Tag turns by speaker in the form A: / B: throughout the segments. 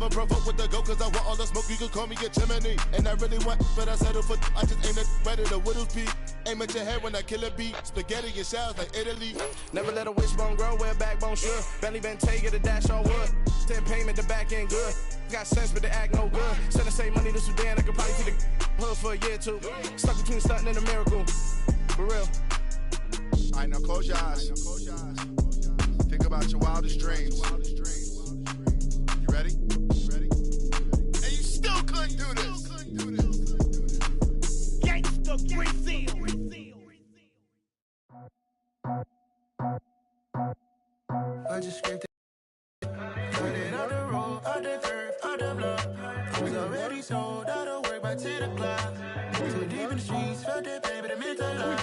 A: never provoke with the go, cause I want all the smoke, you can call me a chimney. And I really want, but I settle for, I just aim at better the Whittles beat. Aim at your head when I kill a beat. Spaghetti and shells like Italy.
B: Never let a wishbone grow where backbone should. Bentley Bentay, get a dash all wood. 10 payment, the back end good. Got sense, but the act no good. Send the same money to Sudan, I could probably see the hood for a year or two. Stuck between stunting and a miracle. For real.
A: All right, now close your eyes. Think about your wildest dreams. You ready? And you still couldn't do this. Gangsta Brazil.
B: I just scraped it. Put it on the road, on the curve, on the block. I was already sold, I don't work by 10 o'clock. Too deep in the streets, felt that baby, the mental lie.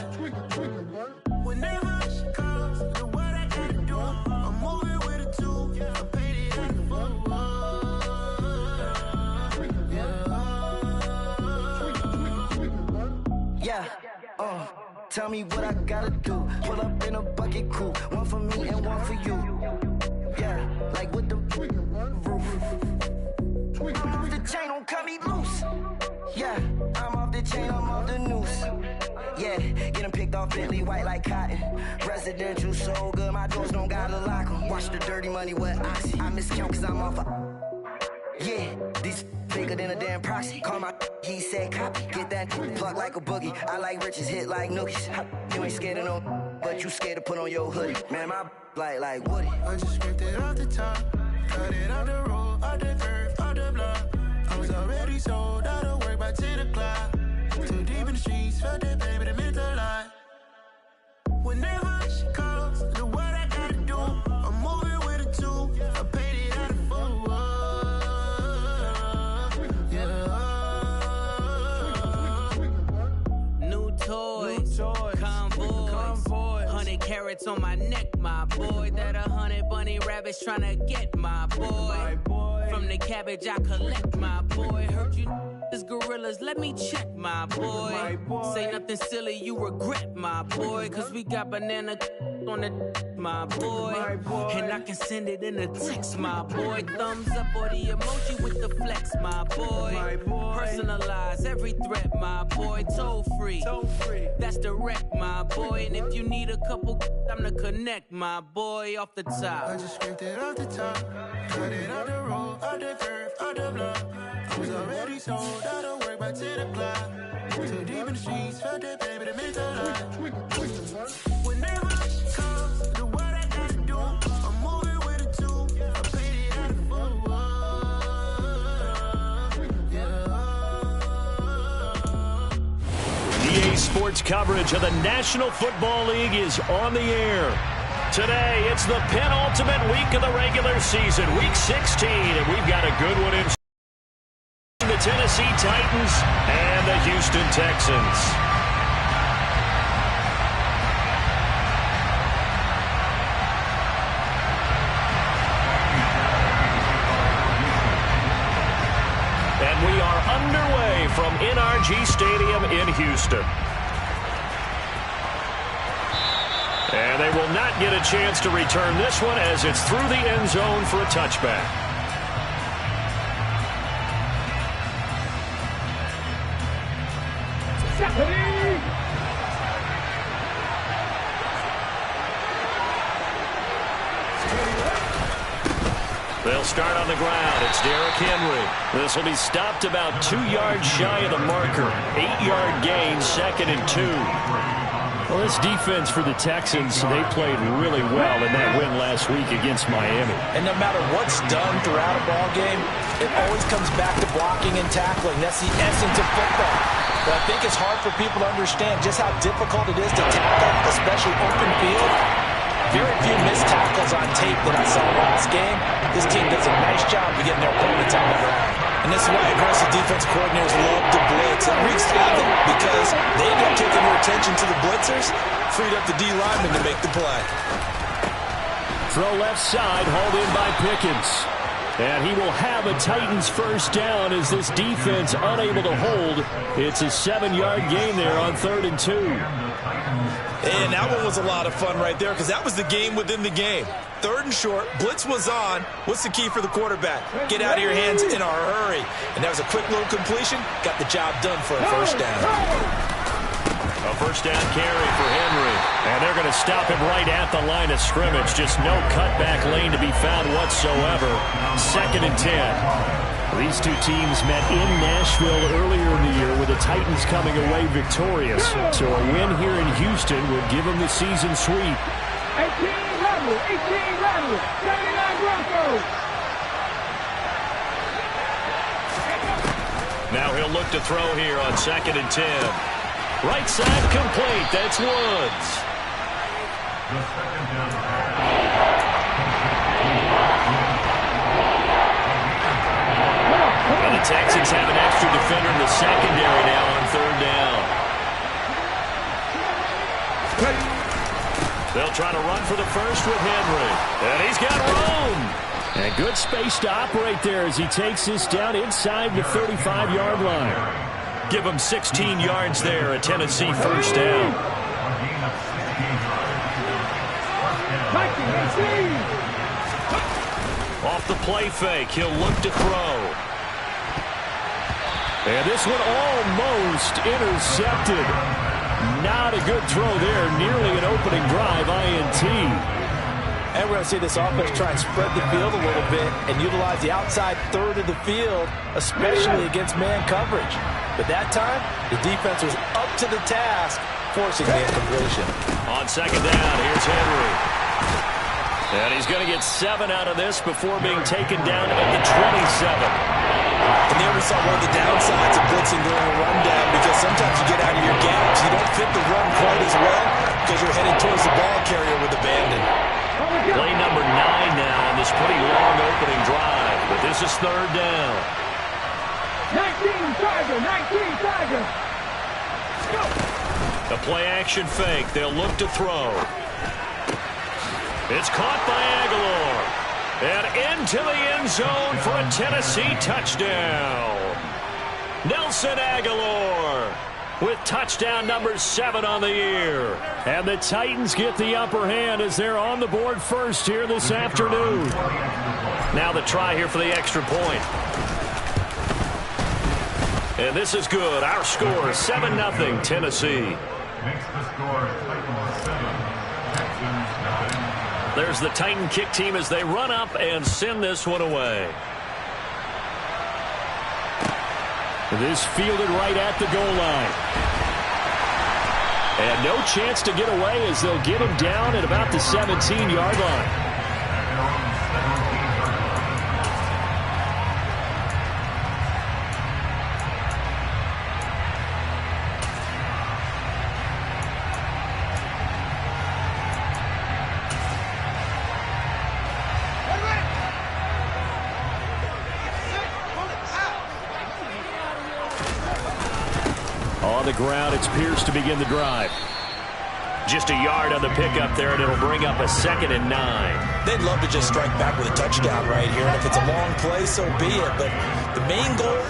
B: Whenever she calls, the what I gotta do, I'm moving with a two. I paid it out the phone. Yeah, tell me what I gotta do. Pull up in a bucket crew, one for me and one for you. Yeah, like with the roof. I'm off the chain, don't cut me loose. Yeah, I'm off the chain, I'm off the noose. Yeah, getting picked off Bentley white like cotton. Residential so good, my doors don't gotta lock 'em. Watch the dirty money with oxy. I miscount cause I'm off yeah, these bigger than a damn proxy. Call my he said copy. Get that plug like a boogie. I like riches, hit like nookies. You ain't scared of no, but you scared to put on your hoodie. Man, my like Woody. I just scraped it off the top. Cut it on the road, on the curve, on the block. I was already sold, I don't work by 10 o'clock. Too deep in the streets, felt that baby, the mental lie. Whenever she calls, the what I gotta do, I'm moving with a two. I paid it out of phone.
C: Convoy, 100 carats on my neck, my boy. That 100 bunny rabbits tryna get my boy. From the cabbage I collect, my boy. Heard you is gorillas, let me check, my boy. Say nothing silly, you regret, my boy. Cause we got banana on the my boy. And I can send it in a text, my boy. Thumbs up or the emoji with the flex, my boy. Personalize every threat, my boy. Toll free, that's direct, my boy. And if you need a couple, I'm the connect, my boy. Off the top,
B: I just scraped it off the top. Cut it on the road, on the curve, on the block. I was already sold, I don't work by 10 o'clock. Too deep in the streets, felt that baby, the mental lie. Whenever she calls, the what I gotta do, I'm moving with a two. I paid it out of phone.
D: EA Sports coverage of the National Football League is on the air. Today, it's the penultimate week of the regular season, week 16, and we've got a good one in the Tennessee Titans and the Houston Texans. And we are underway from NRG Stadium in Houston. And they will not get a chance to return this one as it's through the end zone for a touchback. They'll start on the ground. It's Derrick Henry. This will be stopped about 2 yards shy of the marker. 8-yard gain, 2nd and 2.
E: Well, this defense for the Texans, they played really well in that win last week against Miami.
F: And no matter what's done throughout a ball game, it always comes back to blocking and tackling. That's the essence of football. But I think it's hard for people to understand just how difficult it is to tackle, especially open field. Very few missed tackles on tape that I saw last game. This team does a nice job of getting their opponents on the ground. And this is why aggressive defense coordinators love to blitz. It wreaks havoc because they end up taking their attention to the blitzers, freed up the D lineman to make the play.
E: Throw left side, hauled in by Pickens. And he will have a Titans first down as this defense unable to hold. It's a 7-yard gain there on 3rd and 2.
F: And that one was a lot of fun right there because that was the game within the game. 3rd and short, blitz was on. What's the key for the quarterback? Get out of your hands in a hurry. And that was a quick little completion. Got the job done for a first down.
D: A first down carry for Henry. And they're going to stop him right at the line of scrimmage. Just no cutback lane to be found whatsoever. 2nd and 10. These two teams met in Nashville earlier in the year with the Titans coming away victorious. So a win here in Houston would give them the season sweep.
G: 18 Rebels, 79 Broncos.
D: Now he'll look to throw here on 2nd and 10. Right side complete. That's Woods. And the Texans have an extra defender in the secondary now on 3rd down. They'll try to run for the first with Henry. And he's got room.
E: And good space to operate there as he takes this down inside the 35-yard line.
D: Give him 16 yards there, a Tennessee first down. Off the play fake, he'll look to throw.
E: And this one almost intercepted. Not a good throw there. Nearly an opening drive INT.
F: And we're going to see this offense try and spread the field a little bit and utilize the outside third of the field, especially against man coverage. But that time, the defense was up to the task, forcing the incompletion.
D: On 2nd down, here's Henry. And he's going to get 7 out of this before being taken down at the 27.
F: And there we saw one of the downsides of blitzing during a rundown, because sometimes you get out of your gaps. You don't fit the run quite as well because you're headed towards the ball carrier with abandon.
D: Play number 9 now on this pretty long opening drive, but this is 3rd down.
G: 19 Tiger. Go.
D: A play action fake. They'll look to throw. It's caught by Aguilar. And into the end zone for a Tennessee touchdown. Nelson Aguilar with touchdown number 7 on the year.
E: And the Titans get the upper hand as they're on the board first here this afternoon.
D: Now the try here for the extra point. And this is good. Our score is 7-0 Tennessee. There's the Titan kick team as they run up and send this one away.
E: This fielded right at the goal line. And no chance to get away as they'll get him down at about the 17-yard line. On the ground, it's Pierce to begin the drive.
D: Just a yard on the pickup there, and it'll bring up a 2nd and 9.
F: They'd love to just strike back with a touchdown right here, and if it's a long play, so be it. But the main goal,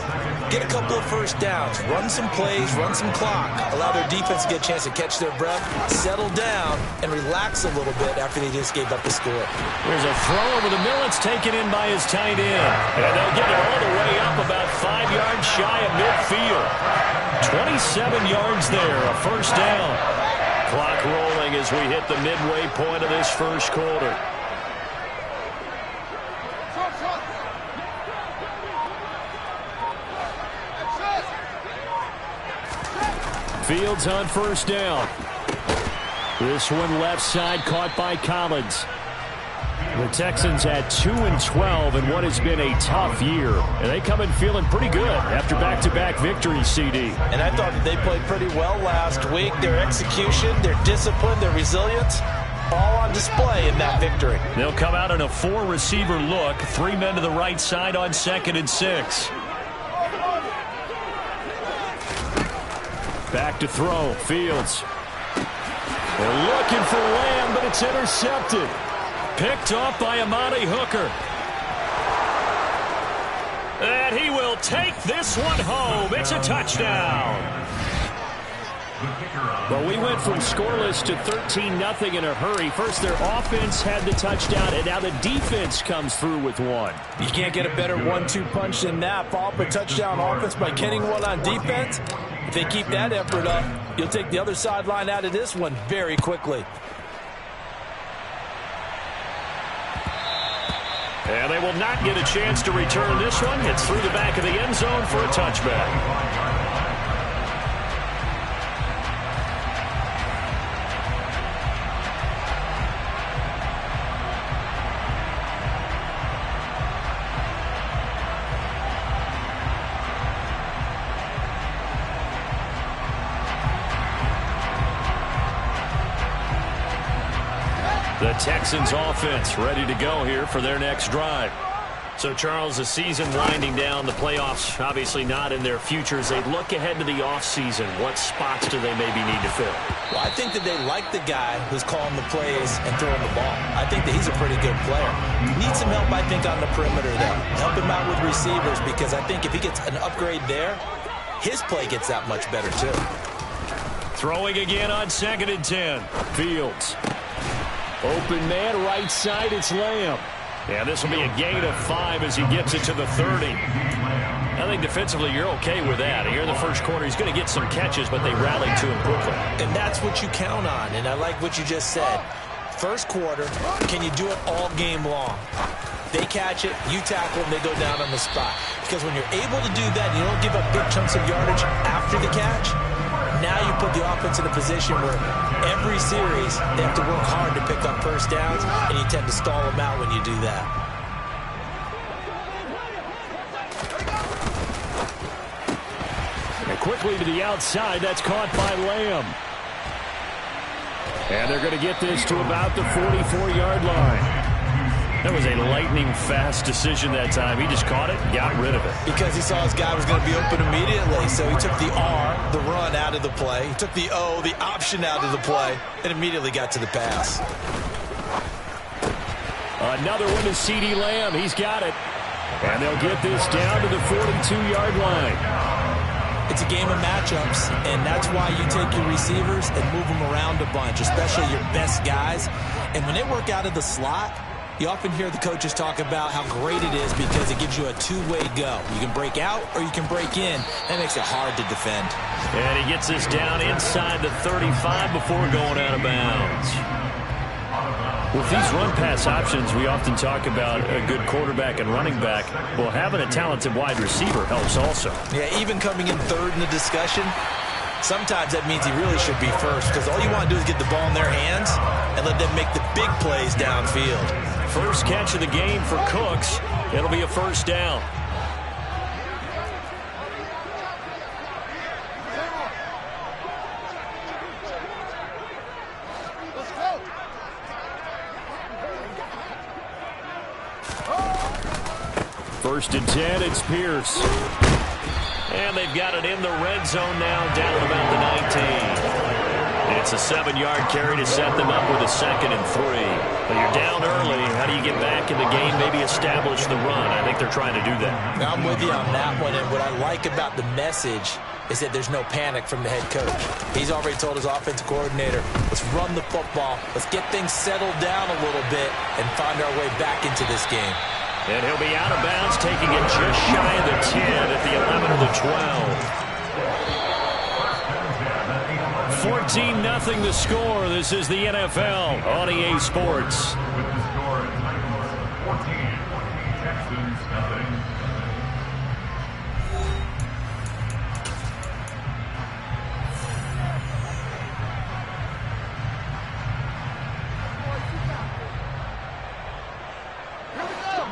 F: get a couple of first downs, run some plays, run some clock, allow their defense to get a chance to catch their breath, settle down, and relax a little bit after they just gave up the score.
D: There's a throw over the middle. It's taken in by his tight end. And they'll get it all the way up about 5 yards shy of midfield. 27 yards there, a first down. Clock rolling as we hit the midway point of this first quarter.
E: Fields on first down. This one left side caught by Collins. The Texans had 2-12 in what has been a tough year. And they come in feeling pretty good after back-to-back victories, CD.
F: And I thought that they played pretty well last week. Their execution, their discipline, their resilience, all on display in that victory.
D: They'll come out in a 4-receiver look. 3 men to the right side on 2nd and 6.
E: Back to throw. Fields. They're looking for Lamb, but it's intercepted.
D: Picked off by Amani Hooker. will take this one home. It's a touchdown. Well, we went from scoreless to 13-0 in a hurry. First, their offense had the touchdown, and now the defense comes through with one.
F: You can't get a better 1-2 punch than that. Follow up a touchdown offense by getting one on defense. If they keep that effort up, you'll take the other sideline out of this one very quickly.
D: And they will not get a chance to return this one. It's through the back of the end zone for a touchback. The Texans offense ready to go here for their next drive. So, Charles, the season winding down, the playoffs obviously not in their futures. They look ahead to the offseason. What spots do they maybe need to fill?
F: Well, I think that they like the guy who's calling the plays and throwing the ball. I think that he's a pretty good player. Needs some help, I think, on the perimeter, though. Help him out with receivers, because I think if he gets an upgrade there, his play gets that much better, too.
D: Throwing again on 2nd and 10. Fields. Open man, right side, it's Lamb. Yeah, this will be a gain of 5 as he gets it to the 30. I think defensively you're okay with that. Here in the first quarter, he's going to get some catches, but they rallied to him quickly.
F: And that's what you count on, and I like what you just said. First quarter, can you do it all game long? They catch it, you tackle them, they go down on the spot. Because when you're able to do that, you don't give up big chunks of yardage after the catch. Now you put the offense in a position where every series they have to work hard to pick up first downs, and you tend to stall them out when you do that.
D: And quickly to the outside, that's caught by Lamb. And they're going to get this to about the 44-yard line. That was a lightning-fast decision that time. He just caught it and got rid of it.
F: Because he saw his guy was going to be open immediately. So he took the R, the run, out of the play. He took the O, the option, out of the play, and immediately got to the pass.
D: Another one to CeeDee Lamb. He's got it. And they'll get this down to the 42-yard line.
F: It's a game of matchups, and that's why you take your receivers and move them around a bunch, especially your best guys. And when they work out of the slot, you often hear the coaches talk about how great it is because it gives you a two-way go. You can break out or you can break in. That makes it hard to defend.
D: And he gets this down inside the 35 before going out of bounds. With these run-pass options, we often talk about a good quarterback and running back. Well, having a talented wide receiver helps also.
F: Yeah, even coming in third in the discussion, sometimes that means he really should be first because all you want to do is get the ball in their hands and let them make the big plays downfield.
D: First catch of the game for Cooks. It'll be a first down. First and 10, it's Pierce. And they've got it in the red zone now, down about the 19. It's a 7-yard carry to set them up with a 2nd and 3. But you're down early. How do you get back in the game, maybe establish the run? I think they're trying to do that.
F: I'm with you on that one, and what I like about the message is that there's no panic from the head coach. He's already told his offensive coordinator, let's run the football, let's get things settled down a little bit and find our way back into this game.
D: And he'll be out of bounds, taking it just shy of the 10 at the 11 of the 12. 14-0 the score. This is the NFL on EA Sports.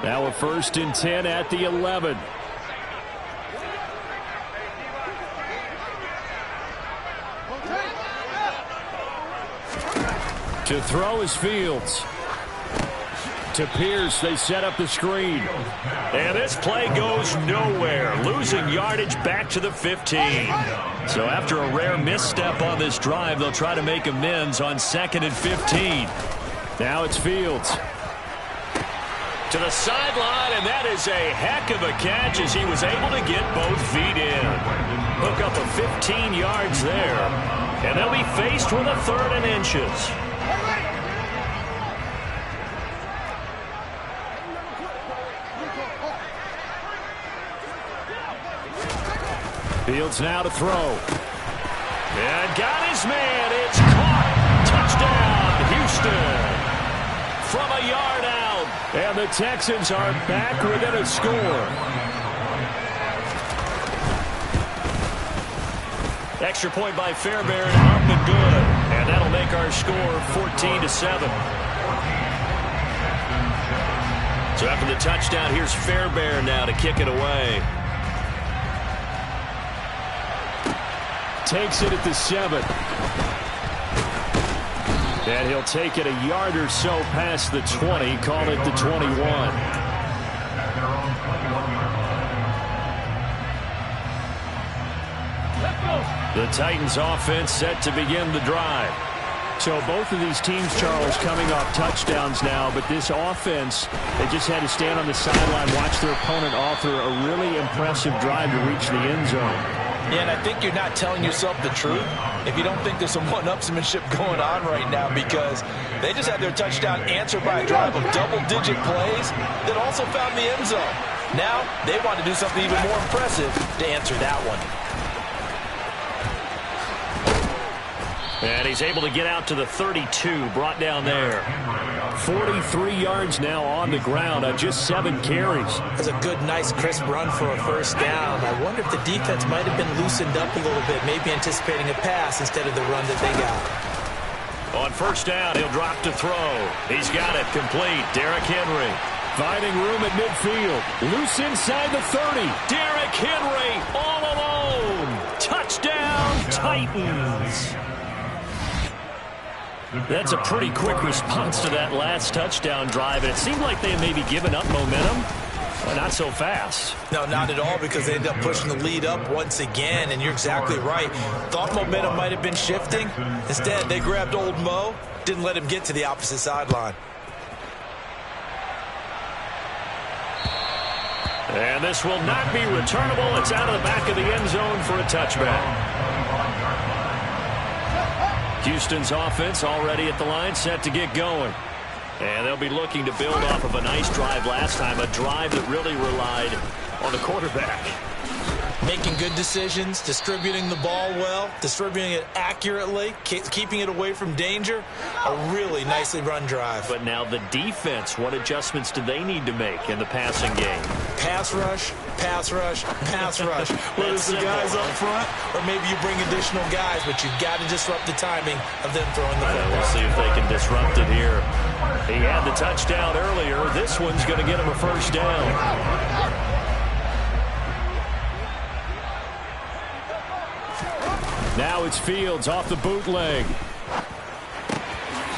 D: Now a 1st and 10 at the 11. To throw is Fields. To Pierce, they set up the screen. And this play goes nowhere. Losing yardage back to the 15. So after a rare misstep on this drive, they'll try to make amends on 2nd and 15. Now it's Fields. To the sideline, and that is a heck of a catch as he was able to get both feet in. Hook up a 15 yards there, and they'll be faced with a 3rd and inches. Fields now to throw. And got his man. It's caught. Touchdown, Houston. From a yard out. And the Texans are back within a score. Extra point by Fairbairn, up and good. And that'll make our score 14-7. So after the touchdown, here's Fairbairn now to kick it away. Takes it at the 7. And he'll take it a yard or so past the 20, call it the 21. The Titans offense set to begin the drive. So both of these teams, Charles, coming off touchdowns now, but this offense, they just had to stand on the sideline, watch their opponent author a really impressive drive to reach the end zone.
F: Yeah, and I think you're not telling yourself the truth if you don't think there's some one-upsmanship going on right now, because they just had their touchdown answered by a drive of double-digit plays that also found the end zone. Now they want to do something even more impressive to answer that one.
D: And he's able to get out to the 32, brought down there. 43 yards now on the ground on just 7 carries.
F: That's a good, nice, crisp run for a first down. I wonder if the defense might have been loosened up a little bit, maybe anticipating a pass instead of the run that they got.
D: On first down, he'll drop to throw. He's got it complete. Derrick Henry finding room at midfield. Loose inside the 30. Derrick Henry all alone. Touchdown, Titans. That's a pretty quick response to that last touchdown drive. And it seemed like they had maybe given up momentum. Well, not so fast.
F: No, not at all, because they ended up pushing the lead up once again. And you're exactly right. Thought momentum might have been shifting. Instead, they grabbed old Mo, didn't let him get to the opposite sideline.
D: And this will not be returnable. It's out of the back of the end zone for a touchback. Houston's offense already at the line, set to get going. And they'll be looking to build off of a nice drive last time, a drive that really relied on the quarterback.
F: Making good decisions, distributing the ball well, distributing it accurately, keeping it away from danger. A really nicely run drive.
D: But now the defense, what adjustments do they need to make in the passing game?
F: Pass rush, pass rush, pass rush. Whether it's the guys up front or maybe you bring additional guys, but you've got to disrupt the timing of them throwing the football.
D: We'll see if they can disrupt it here. He had the touchdown earlier. This one's going to get him a first down. Now it's Fields off the bootleg.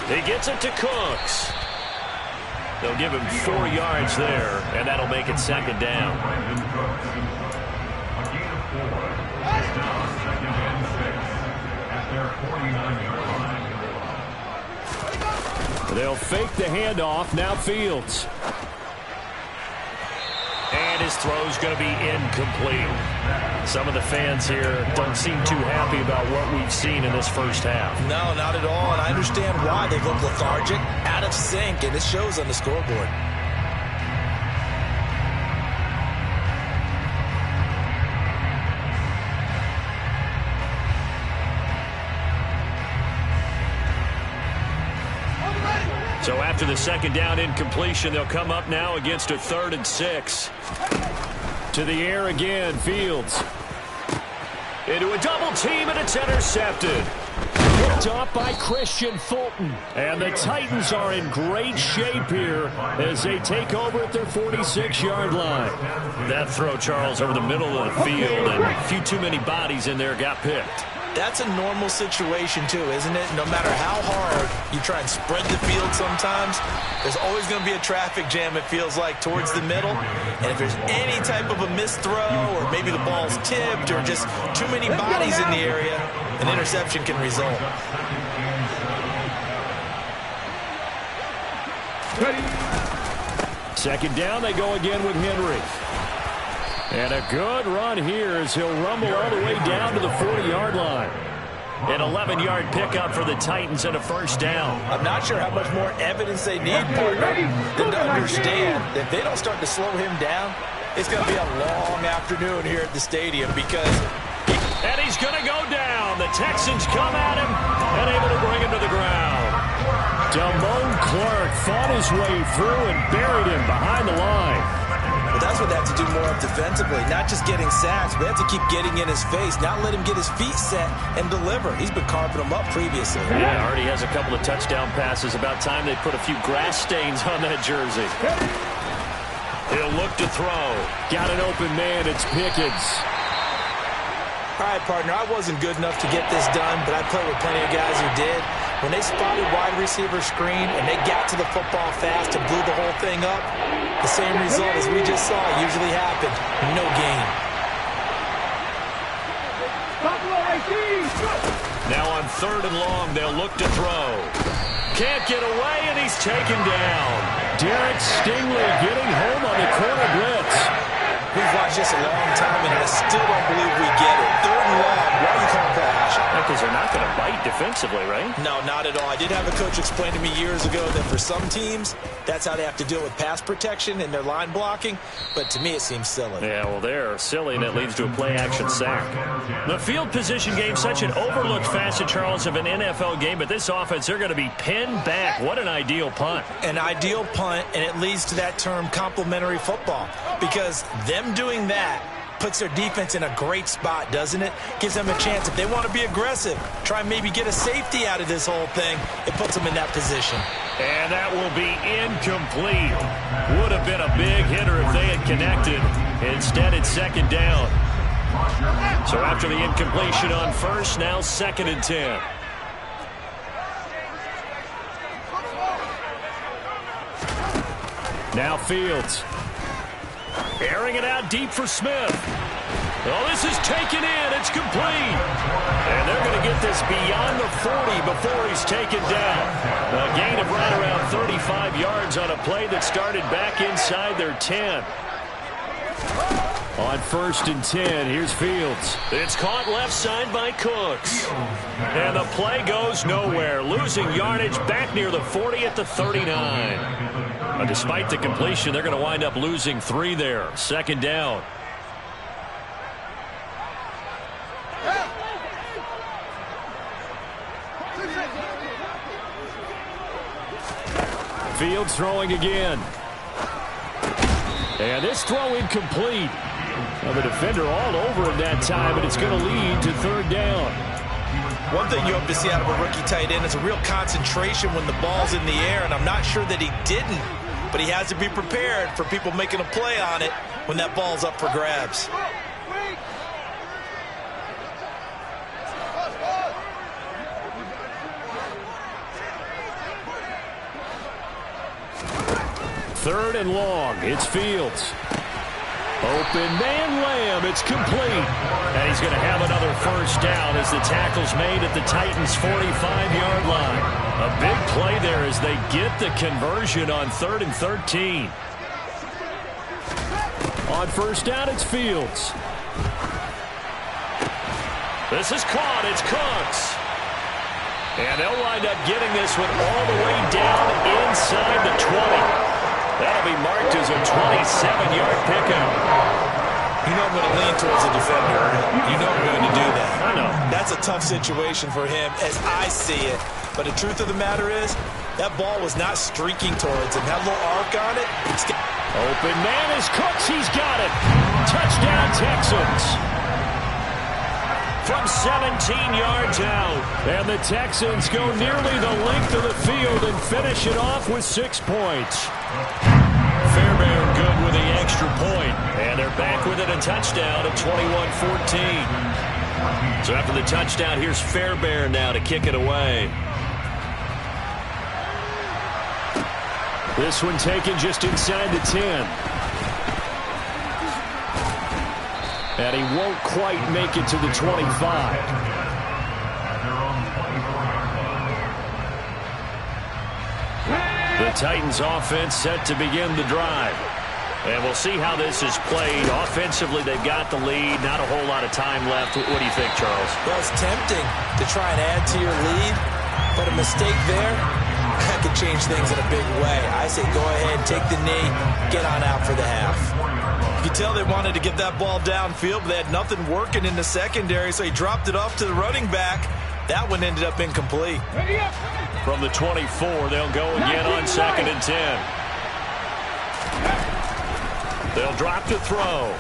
D: He gets it to Cooks. They'll give him 4 yards there, and that'll make it second down. They'll fake the handoff. Now Fields. And his throw's going to be incomplete. Some of the fans here don't seem too happy about what we've seen in this first half.
F: No, not at all, and I understand why. They look lethargic, out of sync, and it shows on the scoreboard.
D: So after the second down incompletion, they'll come up now against a 3rd and 6. To the air again, Fields. Into a double team, and it's intercepted. Picked off by Christian Fulton. And the Titans are in great shape here as they take over at their 46-yard line. That throw, Charles, over the middle of the field, and a few too many bodies in there got picked.
F: That's a normal situation, too, isn't it? No matter how hard you try and spread the field sometimes, there's always going to be a traffic jam, it feels like, towards the middle. And if there's any type of a missed throw, or maybe the ball's tipped, or just too many bodies in the area, an interception can result.
E: Second down, they go again with Henry. And a good run here as he'll rumble all the way down to the 40-yard line. An 11-yard pickup for the Titans and a first down.
F: I'm not sure how much more evidence they need, partner, than to understand that if they don't start to slow him down, it's going to be a long afternoon here at the stadium because...
E: And he's going to go down. The Texans come at him and able to bring him to the ground. Damone Clark fought his way through and buried him behind the line.
F: Well, that's what they have to do more of defensively, not just getting sacks, but they have to keep getting in his face, not let him get his feet set and deliver. He's been carving them up previously.
E: Yeah, already has a couple of touchdown passes. About time they put a few grass stains on that jersey. He'll look to throw. Got an open man. It's Pickens.
F: All right, partner, I wasn't good enough to get this done, but I played with plenty of guys who did. When they spotted wide receiver screen and they got to the football fast and blew the whole thing up, the same result as we just saw usually happened. No gain.
E: Now on 3rd and long, they'll look to throw. Can't get away, and he's taken down. Derek Stingley getting home on the corner blitz.
F: We've watched this a long time, and I still don't believe we get it. 3rd and long. Why are you calling play action?
E: Because they're not going to bite defensively, right?
F: No, not at all. I did have a coach explain to me years ago that for some teams, that's how they have to deal with pass protection and their line blocking. But to me, it seems silly.
E: Yeah, well, they're silly, and it leads to a play-action sack. The field position game, such an overlooked facet, Charles, of an NFL game. But this offense, they're going to be pinned back. What an ideal punt.
F: An ideal punt, and it leads to that term complementary football. Because them doing that puts their defense in a great spot, doesn't it? Gives them a chance. If they want to be aggressive, try and maybe get a safety out of this whole thing, it puts them in that position.
E: And that will be incomplete. Would have been a big hitter if they had connected. Instead, it's 2nd down. So after the incompletion on 1st, now 2nd and 10. Now Fields. Airing it out deep for Smith. Oh, this is taken in. It's complete. And they're going to get this beyond the 40 before he's taken down. A gain of right around 35 yards on a play that started back inside their 10. On 1st and 10, here's Fields. It's caught left side by Cooks. And the play goes nowhere. Losing yardage back near the 40 at the 39. Despite the completion, they're going to wind up losing 3 there. 2nd down. Fields throwing again. And this throw incomplete. Well, the defender all over him that time, and it's going to lead to 3rd down.
F: One thing you hope to see out of a rookie tight end is a real concentration when the ball's in the air, and I'm not sure that he didn't, but he has to be prepared for people making a play on it when that ball's up for grabs.
E: Third and long. It's Fields. Open man Lamb. It's complete. And he's going to have another first down as the tackle's made at the Titans' 45-yard line. A big play there as they get the conversion on 3rd and 13. On 1st down, it's Fields. This is caught. It's Cooks. And they'll wind up getting this one all the way down inside the 20. That'll be marked as a 27-yard pickup.
F: You know I'm going to lean towards the defender. You know I'm going to do that.
E: I know.
F: That's a tough situation for him as I see it. But the truth of the matter is, that ball was not streaking towards him. Had a little arc on it.
E: Open man is Cooks. He's got it. Touchdown, Texans. From 17 yards out. And the Texans go nearly the length of the field and finish it off with 6 points. Fairbairn good with the extra point. And they're back within a touchdown at 21-14. So after the touchdown, here's Fairbairn now to kick it away. This one taken just inside the 10. And he won't quite make it to the 25.
D: The Titans offense set to begin the drive. And we'll see how this is played. Offensively, they've got the lead. Not a whole lot of time left. What do you think, Charles?
F: Well, it's tempting to try and add to your lead, but a mistake there, that could change things in a big way. I say go ahead, take the knee, get on out for the half.
H: You can tell they wanted to get that ball downfield, but they had nothing working in the secondary, so he dropped it off to the running back. That one ended up incomplete.
D: From the 24, they'll go again on 2nd and 10. They'll drop to throw.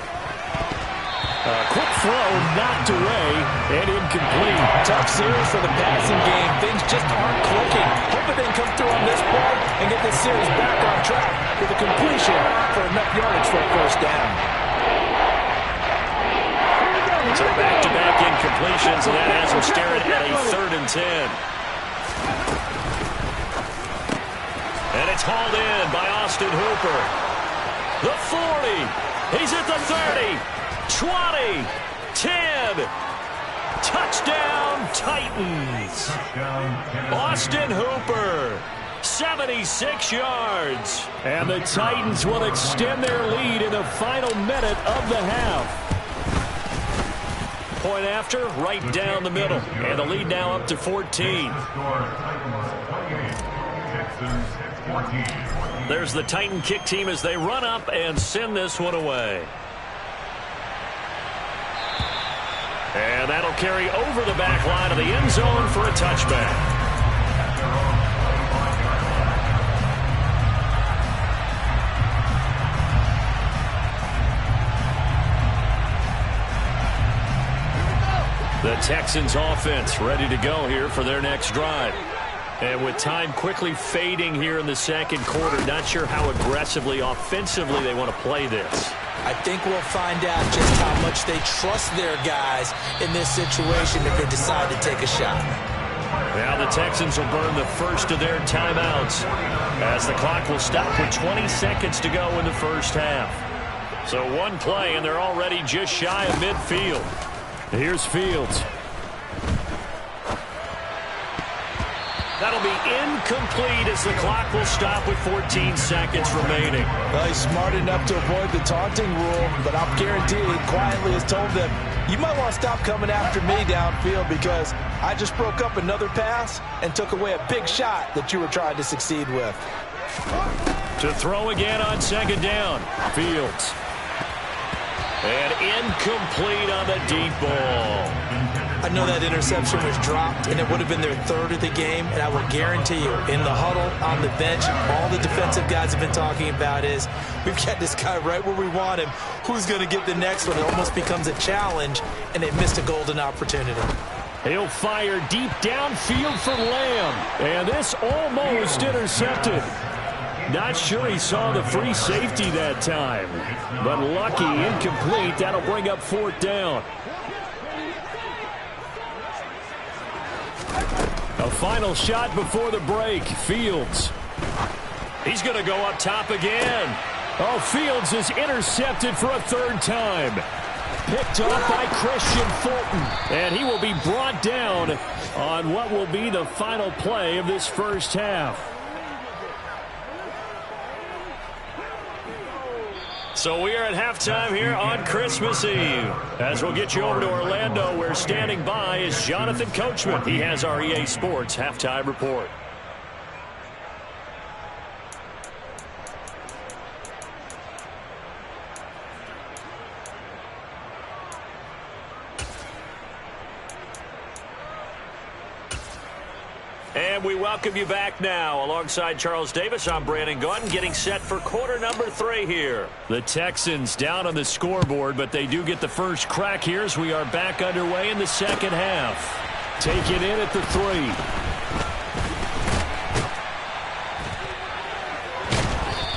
E: Quick throw knocked away and incomplete.
F: Tough series for the passing game. Things just aren't clicking. Hoping they can come through on this play and get this series back on track with a completion for enough yardage for a first down.
D: So back-to-back incompletions, and that has them staring at a 3rd and 10. And it's hauled in by Austin Hooper. The 40. He's at the 30. 20. 10. Touchdown, Titans. Austin Hooper. 76 yards.
E: And the Titans will extend their lead in the final minute of the half.
D: Point after, right down the middle. And the lead now up to 14. There's the Titan kick team as they run up and send this one away. And that'll carry over the back line of the end zone for a touchback. The Texans offense ready to go here for their next drive. And with time quickly fading here in the second quarter, not sure how aggressively, offensively they want to play this.
F: I think we'll find out just how much they trust their guys in this situation if they decide to take a shot.
D: Now the Texans will burn the first of their timeouts as the clock will stop with 20 seconds to go in the first half. So one play, and they're already just shy of midfield.
E: Here's Fields.
D: That'll be incomplete as the clock will stop with 14 seconds remaining.
F: Well, he's smart enough to avoid the taunting rule, but I'll guarantee he quietly has told them, you might want to stop coming after me downfield because I just broke up another pass and took away a big shot that you were trying to succeed with.
D: To throw again on 2nd down. Fields. And incomplete on the deep ball.
F: I know that interception was dropped, and it would have been their 3rd of the game, and I will guarantee you, in the huddle, on the bench, all the defensive guys have been talking about is, we've got this guy right where we want him. Who's going to get the next one? It almost becomes a challenge, and they missed a golden opportunity.
E: He'll fire deep downfield for Lamb, and this almost intercepted. Not sure he saw the free safety that time, but lucky, incomplete. That'll bring up 4th down. A final shot before the break. Fields.
D: He's going to go up top again.
E: Oh, Fields is intercepted for a 3rd time. Picked off by Christian Fulton. And he will be brought down on what will be the final play of this first half.
D: So we are at halftime here on Christmas Eve. As we'll get you over to Orlando, where standing by is Jonathan Coachman. He has our EA Sports halftime report. And we welcome you back now. Alongside Charles Davis, I'm Brandon Gautin, getting set for quarter number 3 here.
E: The Texans down on the scoreboard, but they do get the first crack here as we are back underway in the second half. Taken in at the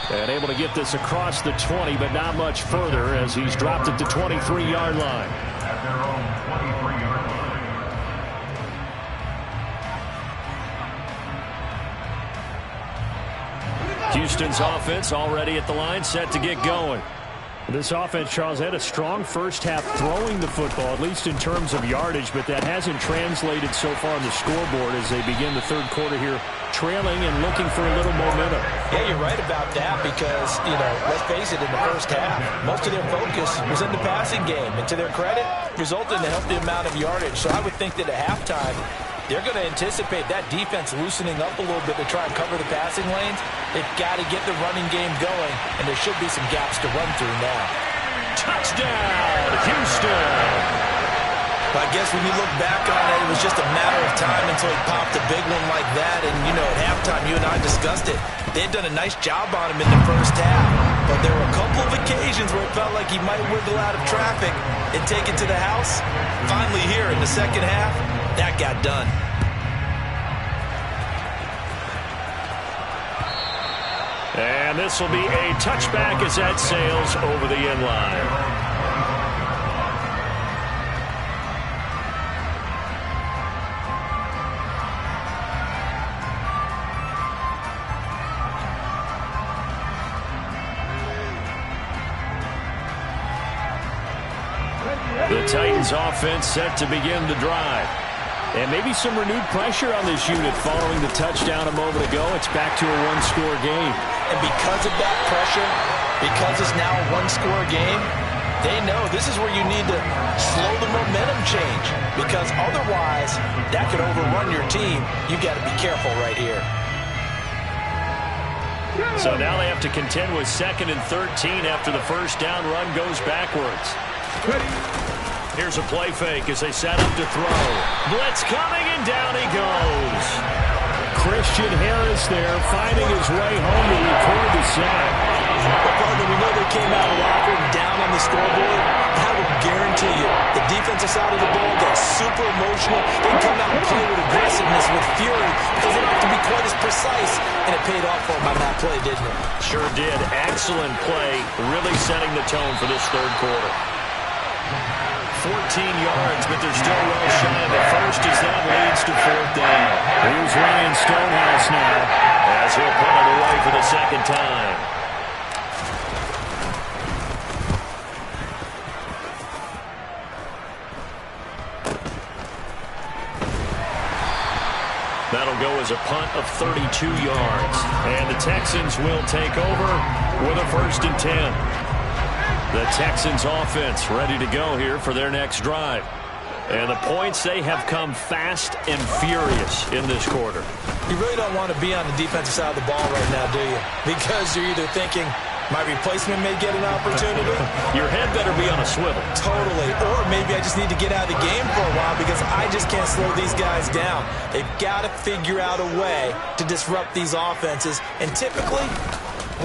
E: 3. And able to get this across the 20, but not much further as he's dropped it to 23-yard line.
I: At their own 23-yard line.
D: Houston's offense already at the line, set to get going. This offense, Charles, had a strong first half throwing the football, at least in terms of yardage, but that hasn't translated so far on the scoreboard as they begin the third quarter here, trailing and looking for a little momentum.
F: Yeah, you're right about that because, let's face it, in the first half, most of their focus was in the passing game. And to their credit, resulted in a healthy amount of yardage. So I would think that at halftime, they're going to anticipate that defense loosening up a little bit to try and cover the passing lanes. They've got to get the running game going, and there should be some gaps to run through now.
D: Touchdown, Houston!
H: I guess when you look back on it, it was just a matter of time until he popped a big one like that. And, at halftime, you and I discussed it. They had done a nice job on him in the first half. But there were a couple of occasions where it felt like he might wiggle out of traffic and take it to the house. Finally here in the second half, that got done.
D: And this will be a touchback as that sails over the end line. The Titans offense set to begin the drive. And maybe some renewed pressure on this unit following the touchdown a moment ago. It's back to a one-score game.
F: And because of that pressure, because it's now a one-score game, they know this is where you need to slow the momentum change. Because otherwise, that could overrun your team. You've got to be careful right here.
D: So now they have to contend with 2nd and 13 after the first down run goes backwards. Here's a play fake as they set up to throw. Blitz coming, and down he goes. Christian Harris there, finding his way home to record the sack.
F: Well, partner, we know they came out of locker room down on the scoreboard. I will guarantee you, the defensive side of the ball gets super emotional. They come out and play with aggressiveness, with fury, because they don't have to be quite as precise. And it paid off for them on that play, didn't it?
D: Sure did. Excellent play, really setting the tone for this third quarter. 14 yards, but they're still well shy of the first as that leads to 4th down. Here's Ryan Stonehouse now as he'll pull it away for the second time. That'll go as a punt of 32 yards. And the Texans will take over with a 1st and 10. The Texans offense ready to go here for their next drive. And the points, they have come fast and furious in this quarter.
F: You really don't want to be on the defensive side of the ball right now, do you? Because you're either thinking, my replacement may get an opportunity.
D: Your head better be on a swivel.
F: Totally. Or maybe I just need to get out of the game for a while because I just can't slow these guys down. They've got to figure out a way to disrupt these offenses. And typically,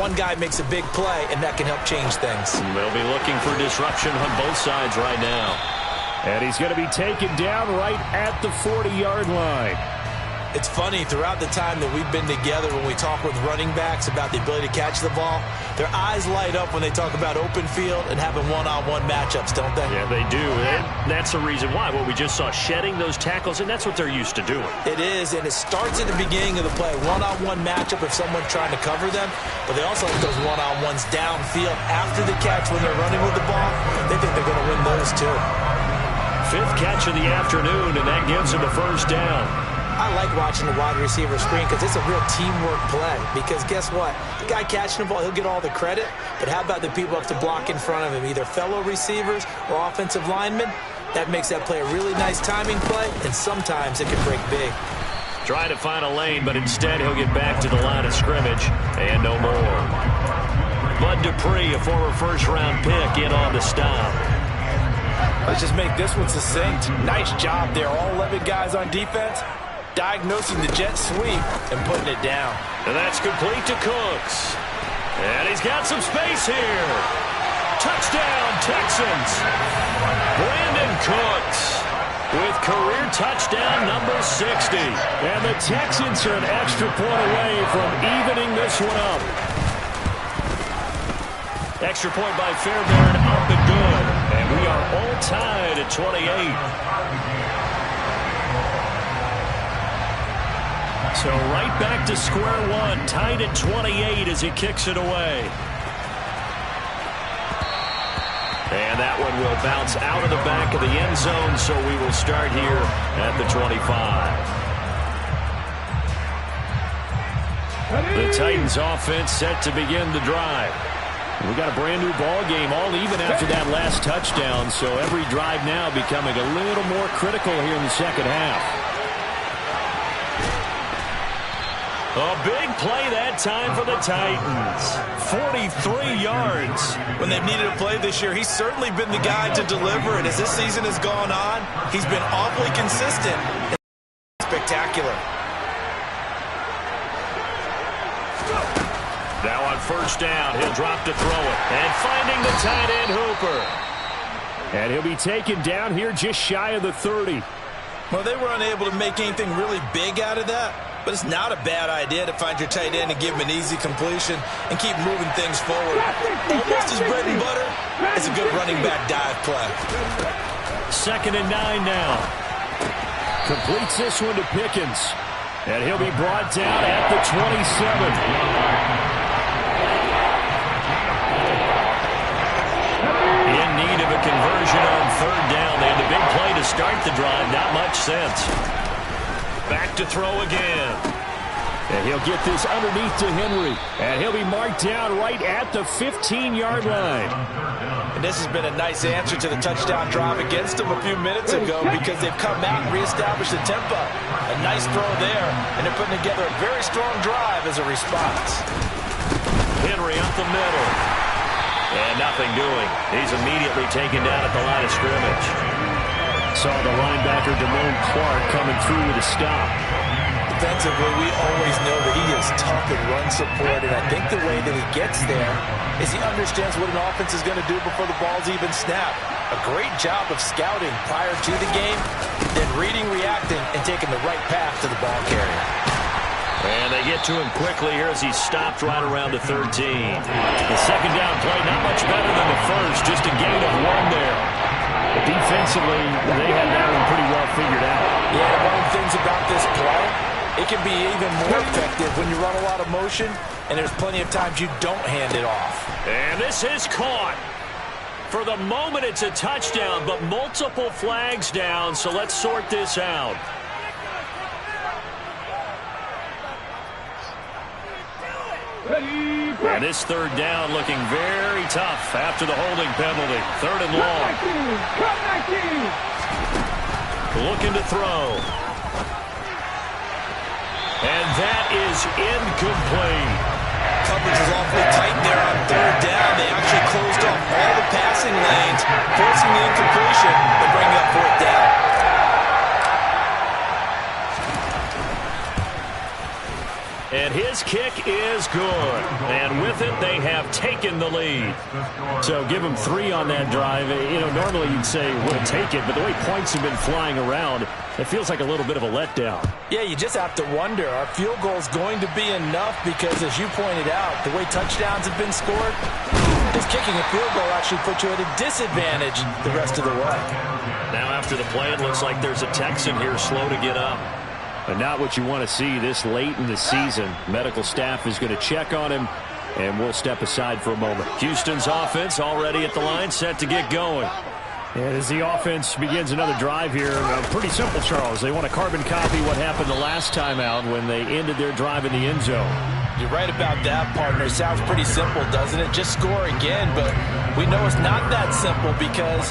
F: one guy makes a big play, and that can help change things.
D: They'll be looking for disruption on both sides right now. And he's going to be taken down right at the 40-yard line.
F: It's funny, throughout the time that we've been together, when we talk with running backs about the ability to catch the ball, their eyes light up when they talk about open field and having one-on-one matchups, don't they?
D: Yeah, they do. And that's the reason why. Well, we just saw shedding those tackles, and that's what they're used to doing.
F: It is, and it starts at the beginning of the play. One-on-one matchup if someone's trying to cover them, but they also have those one-on-ones downfield after the catch when they're running with the ball. They think they're going to win those, too.
D: 5th catch of the afternoon, and that gives him a 1st down.
F: I like watching the wide receiver screen because it's a real teamwork play. Because guess what? The guy catching the ball, he'll get all the credit. But how about the people up to block in front of him, either fellow receivers or offensive linemen? That makes that play a really nice timing play, and sometimes it can break big.
D: Trying to find a lane, but instead he'll get back to the line of scrimmage, and no more. Bud Dupree, a former first-round pick, in on the stop.
F: Let's just make this one succinct. Nice job there, all 11 guys on defense, diagnosing the jet sweep and putting it down.
D: And that's complete to Cooks. And he's got some space here. Touchdown, Texans. Brandon Cooks with career touchdown number 60. And the Texans are an extra point away from evening this one up. Extra point by Fairbairn, up and good. And we are all tied at 28. So right back to square one, tied at 28 as he kicks it away. And that one will bounce out of the back of the end zone, so we will start here at the 25. The Titans offense set to begin the drive. We got a brand new ball game, all even after that last touchdown, so every drive now becoming a little more critical here in the second half. A big play that time for the Titans. 43 yards.
H: When they've needed a play this year, he's certainly been the guy to deliver, and as this season has gone on, he's been awfully consistent and spectacular.
D: Now on first down, he'll drop to throw it. And finding the tight end, Hooper. And he'll be taken down here just shy of the 30.
H: Well, they were unable to make anything really big out of that, but it's not a bad idea to find your tight end and give him an easy completion and keep moving things forward. Almost his bread and butter. It's a good running back dive play.
D: 2nd and 9 now. Completes this one to Pickens. And he'll be brought down at the 27. In need of a conversion on 3rd down. They had the big play to start the drive. Not much sense. Back to throw again. And he'll get this underneath to Henry. And he'll be marked down right at the 15-yard line.
H: And this has been a nice answer to the touchdown drive against them a few minutes ago because they've come out and reestablished the tempo. A nice throw there, and they're putting together a very strong drive as a response.
D: Henry up the middle. And nothing doing. He's immediately taken down at the line of scrimmage. Saw the linebacker Damone Clark coming through with a stop.
H: Defensively, we always know that he is tough in run support, and I think the way that he gets there is he understands what an offense is going to do before the ball's even snapped. A great job of scouting prior to the game, then reading, reacting, and taking the right path to the ball carrier.
D: And they get to him quickly here as he's stopped right around the 13. The second down play, not much better than the first, just a gain of 1 there. But defensively, they had that one pretty well figured out.
H: Yeah, one of the things about this play, it can be even more effective when you run a lot of motion, and there's plenty of times you don't hand it off.
D: And this is caught. For the moment, it's a touchdown, but multiple flags down, so let's sort this out. And this 3rd down looking very tough after the holding penalty. 3rd and long. Looking to throw. And that is incomplete.
H: Coverage is awfully tight there on 3rd down. They actually closed off all the passing lanes, forcing the incompletion and bringing up 4th down.
D: And his kick is good. And with it, they have taken the lead. So give them 3 on that drive. You know, normally you'd say, we'll take it. But the way points have been flying around, it feels like a little bit of a letdown.
H: Yeah, you just have to wonder, are field goals going to be enough? Because as you pointed out, the way touchdowns have been scored, is kicking a field goal actually puts you at a disadvantage the rest of the way.
D: Now after the play, it looks like there's a Texan here slow to get up. But not what you want to see this late in the season. Medical staff is going to check on him, and we'll step aside for a moment. Houston's offense already at the line, set to get going. And as the offense begins another drive here, pretty simple, Charles. They want to carbon copy what happened the last time out when they ended their drive in the end zone.
H: You're right about that, partner. Sounds pretty simple, doesn't it? Just score again, but we know it's not that simple because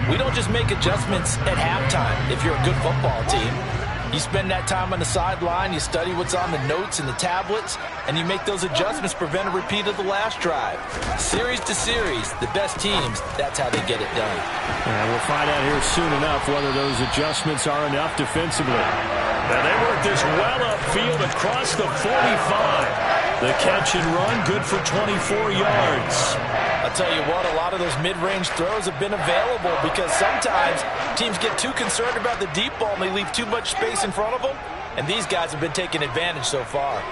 H: we don't just make adjustments at halftime if you're a good football team. You spend that time on the sideline, you study what's on the notes and the tablets, and you make those adjustments, prevent a repeat of the last drive. Series to series, the best teams, that's how they get it done.
D: And we'll find out here soon enough whether those adjustments are enough defensively. Now they work this well upfield across the 45. The catch and run, good for 24 yards.
H: I'll tell you what, a lot of those mid-range throws have been available because sometimes teams get too concerned about the deep ball and they leave too much space in front of them, and these guys have been taking advantage so far.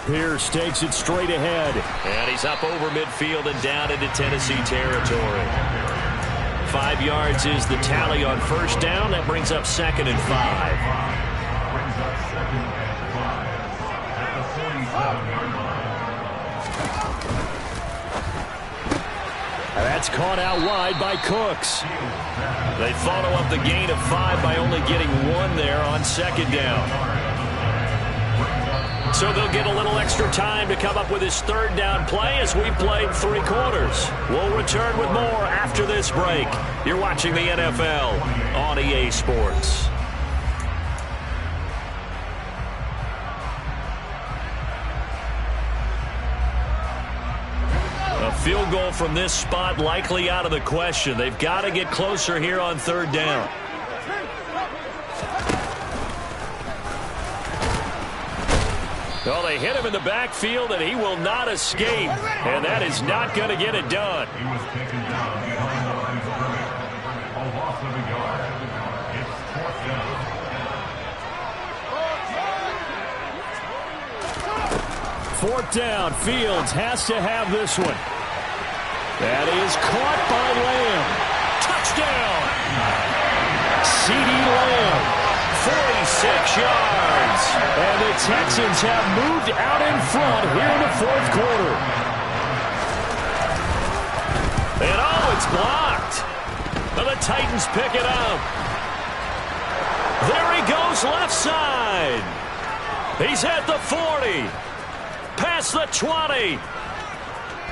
D: Pierce takes it straight ahead. And he's up over midfield and down into Tennessee territory. 5 yards is the tally on first down. That brings up 2nd and 5.
E: caught out wide by Cooks.
D: They follow up the gain of 5 by only getting 1 there on second down. So they'll get a little extra time to come up with his third down play as we played 3 quarters. We'll return with more after this break. You're watching the NFL on EA Sports. A field goal from this spot likely out of the question. They've got to get closer here on third down. Well, they hit him in the backfield, and he will not escape. And that is not going to get it done.
I: He was taken down behind the line of scrimmage. A loss of a yard. It's 4th down.
E: 4th down. Fields has to have this one. That is caught by Lamb. Touchdown! CeeDee Lamb. 46 yards. And the Texans have moved out in front here in the 4th quarter.
D: And it's blocked. But the Titans pick it up. There he goes left side. He's at the 40. Past the 20.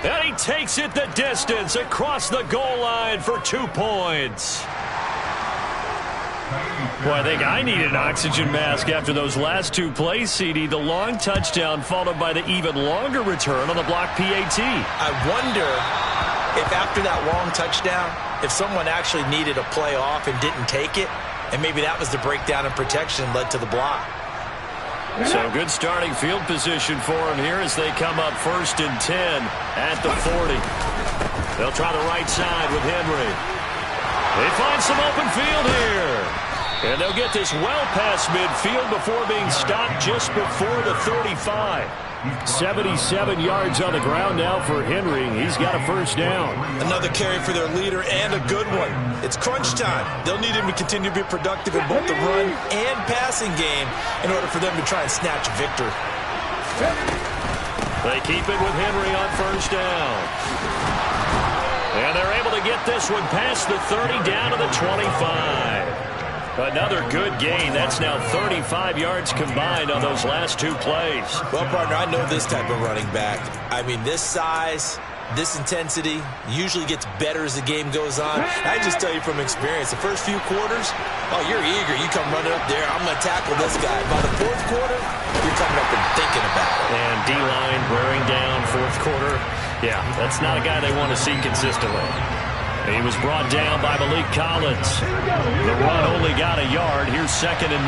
D: And he takes it the distance across the goal line for 2 points.
E: Boy, I think I need an oxygen mask after those last 2 plays, CD. The long touchdown followed by the even longer return on the block PAT.
H: I wonder if after that long touchdown, if someone actually needed a play off and didn't take it, and maybe that was the breakdown in protection led to the block.
D: So good starting field position for him here as they come up 1st and 10 at the 40. They'll try the right side with Henry. They find some open field here. And they'll get this well past midfield before being stopped just before the 35.
E: 77 yards on the ground now for Henry. He's got a 1st down.
H: Another carry for their leader and a good one. It's crunch time. They'll need him to continue to be productive in both the run and passing game in order for them to try and snatch a victory.
D: They keep it with Henry on 1st down. And they're able to get this one past the 30 down to the 25. Another good gain. That's now 35 yards combined on those last 2 plays.
H: Well, partner, I know this type of running back. I mean, this size, this intensity usually gets better as the game goes on. I just tell you from experience, the first few quarters, oh, you're eager. You come running up there, I'm going to tackle this guy. By the 4th quarter, you're coming up and thinking about it.
D: And D-line wearing down 4th quarter. Yeah, that's not a guy they want to see consistently. He was brought down by Malik Collins. The run only got a yard. Here's 2nd and 9.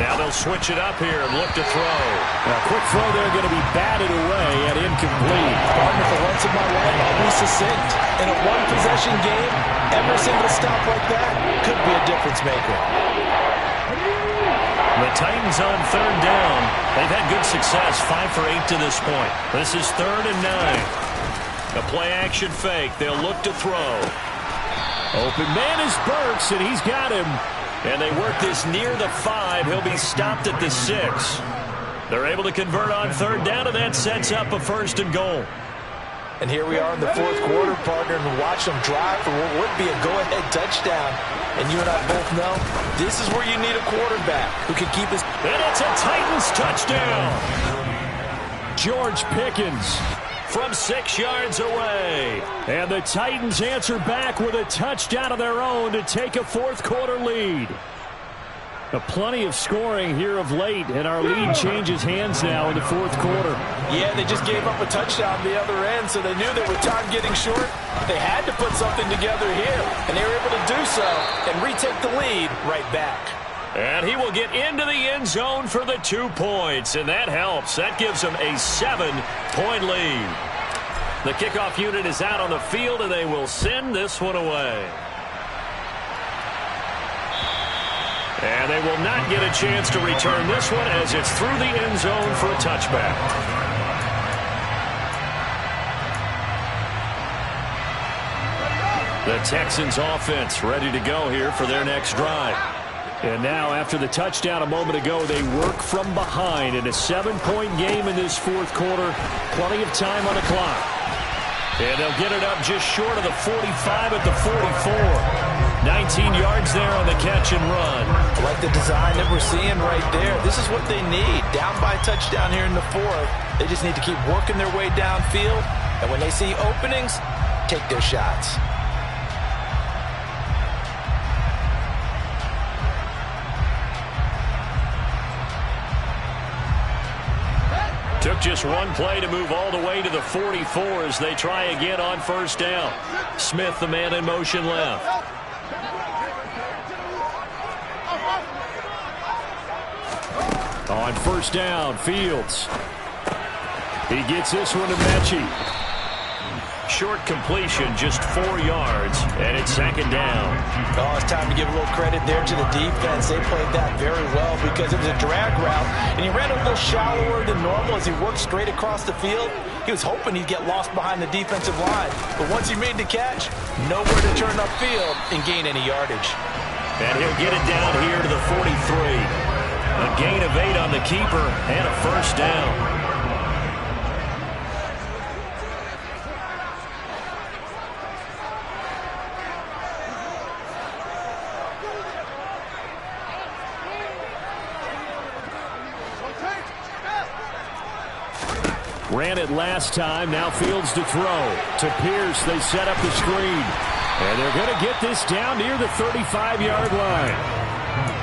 D: Now they'll switch it up here and look to throw.
E: A quick throw there going to be batted away and incomplete.
H: Partner, for once in my life, I'll be succinct. In a one-possession game, every single stop like that could be a difference maker.
D: The Titans on 3rd down. They've had good success, 5 for 8 to this point. This is 3rd and 9. A play-action fake. They'll look to throw.
E: Open man is Burks, and he's got him.
D: And they work this near the 5. He'll be stopped at the 6. They're able to convert on 3rd down, and that sets up a 1st and goal.
H: And here we are in the 4th quarter, partner, and watch them drive for what would be a go-ahead touchdown. And you and I both know this is where you need a quarterback who can keep his...
D: And it's a Titans touchdown.
E: George Pickens
D: from 6 yards away.
E: And the Titans answer back with a touchdown of their own to take a 4th quarter lead. Plenty of scoring here of late, and our lead changes hands now in the 4th quarter.
H: Yeah, they just gave up a touchdown the other end, so they knew that with time getting short, they had to put something together here, and they were able to do so and retake the lead right back.
D: And he will get into the end zone for the 2 points, and that helps. That gives them a 7-point lead. The kickoff unit is out on the field, and they will send this one away. And they will not get a chance to return this one as it's through the end zone for a touchback. The Texans offense ready to go here for their next drive. And now, after the touchdown a moment ago, they work from behind in a 7-point game in this fourth quarter. Plenty of time on the clock. And they'll get it up just short of the 45 at the 44. 19 yards there on the catch and run.
F: I like the design that we're seeing right there. This is what they need. Down by a touchdown here in the fourth. They just need to keep working their way downfield. And when they see openings, take their shots.
D: Took just one play to move all the way to the 44 as they try again on first down. Smith, the man in motion left. On first down, Fields. He gets this one to Mechie. Short completion, just 4 yards, and it's second down.
F: Oh, it's time to give a little credit there to the defense. They played that very well because it was a drag route, and he ran a little shallower than normal as he worked straight across the field. He was hoping he'd get lost behind the defensive line, but once he made the catch, nowhere to turn upfield and gain any yardage.
D: And he'll get it down here to the 43. A gain of 8 on the keeper and a first down. Ran it last time. Now Fields to throw. To Pierce. They set up the screen. And they're going to get this down near the 35-yard line.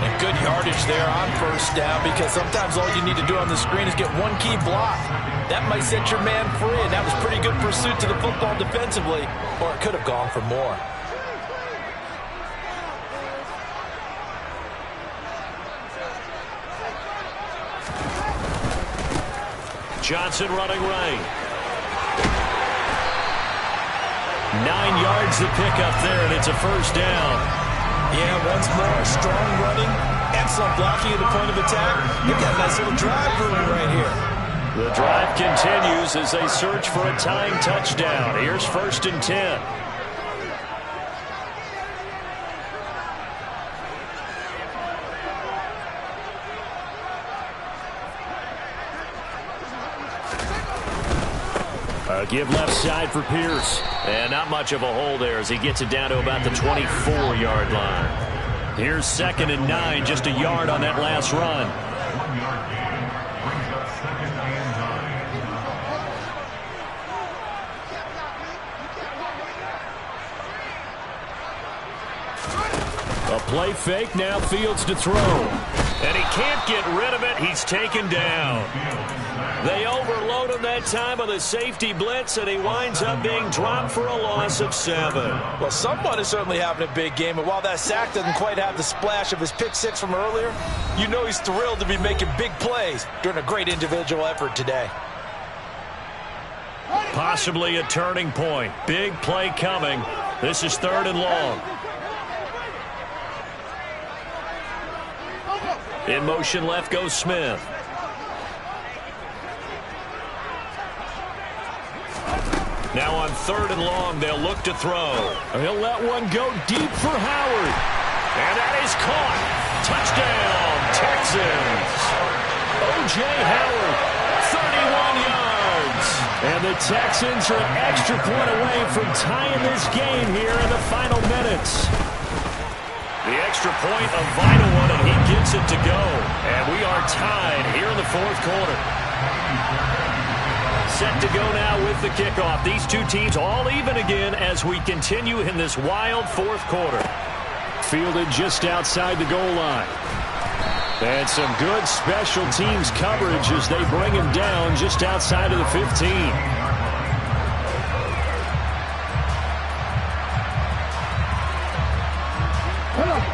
F: And good yardage there on first down because sometimes all you need to do on the screen is get one key block. That might set your man free, and that was pretty good pursuit to the football defensively, or it could have gone for more.
D: Johnson running right. 9 yards to pick up there, and it's a first down.
F: Yeah, once more, strong running, excellent blocking at the point of attack. You've got a nice little drive brewing right here.
D: The drive continues as they search for a tying touchdown. Here's first and 10. Give left side for Pierce. And not much of a hole there as he gets it down to about the 24-yard line. Here's second and 9, just a yard on that last run.
I: 1-yard gain brings up second and 9.
D: A play fake, now Fields to throw. And he can't get rid of it. He's taken down. They overload him that time on the safety blitz, and he winds up being dropped for a loss of 7.
F: Well, someone is certainly having a big game, and while that sack doesn't quite have the splash of his pick six from earlier, you know he's thrilled to be making big plays during a great individual effort today.
D: Possibly a turning point. Big play coming. This is third and long. In motion left goes Smith. Now on third and long, they'll look to throw. He'll let one go deep for Howard. And that is caught. Touchdown, Texans. O.J. Howard, 31 yards. And the Texans are an extra point away from tying this game here in the final minutes. The extra point, a vital one, and he gets it to go. And we are tied here in the fourth quarter. Set to go now with the kickoff. These two teams all even again as we continue in this wild fourth quarter. Fielded just outside the goal line. And some good special teams coverage as they bring him down just outside of the 15.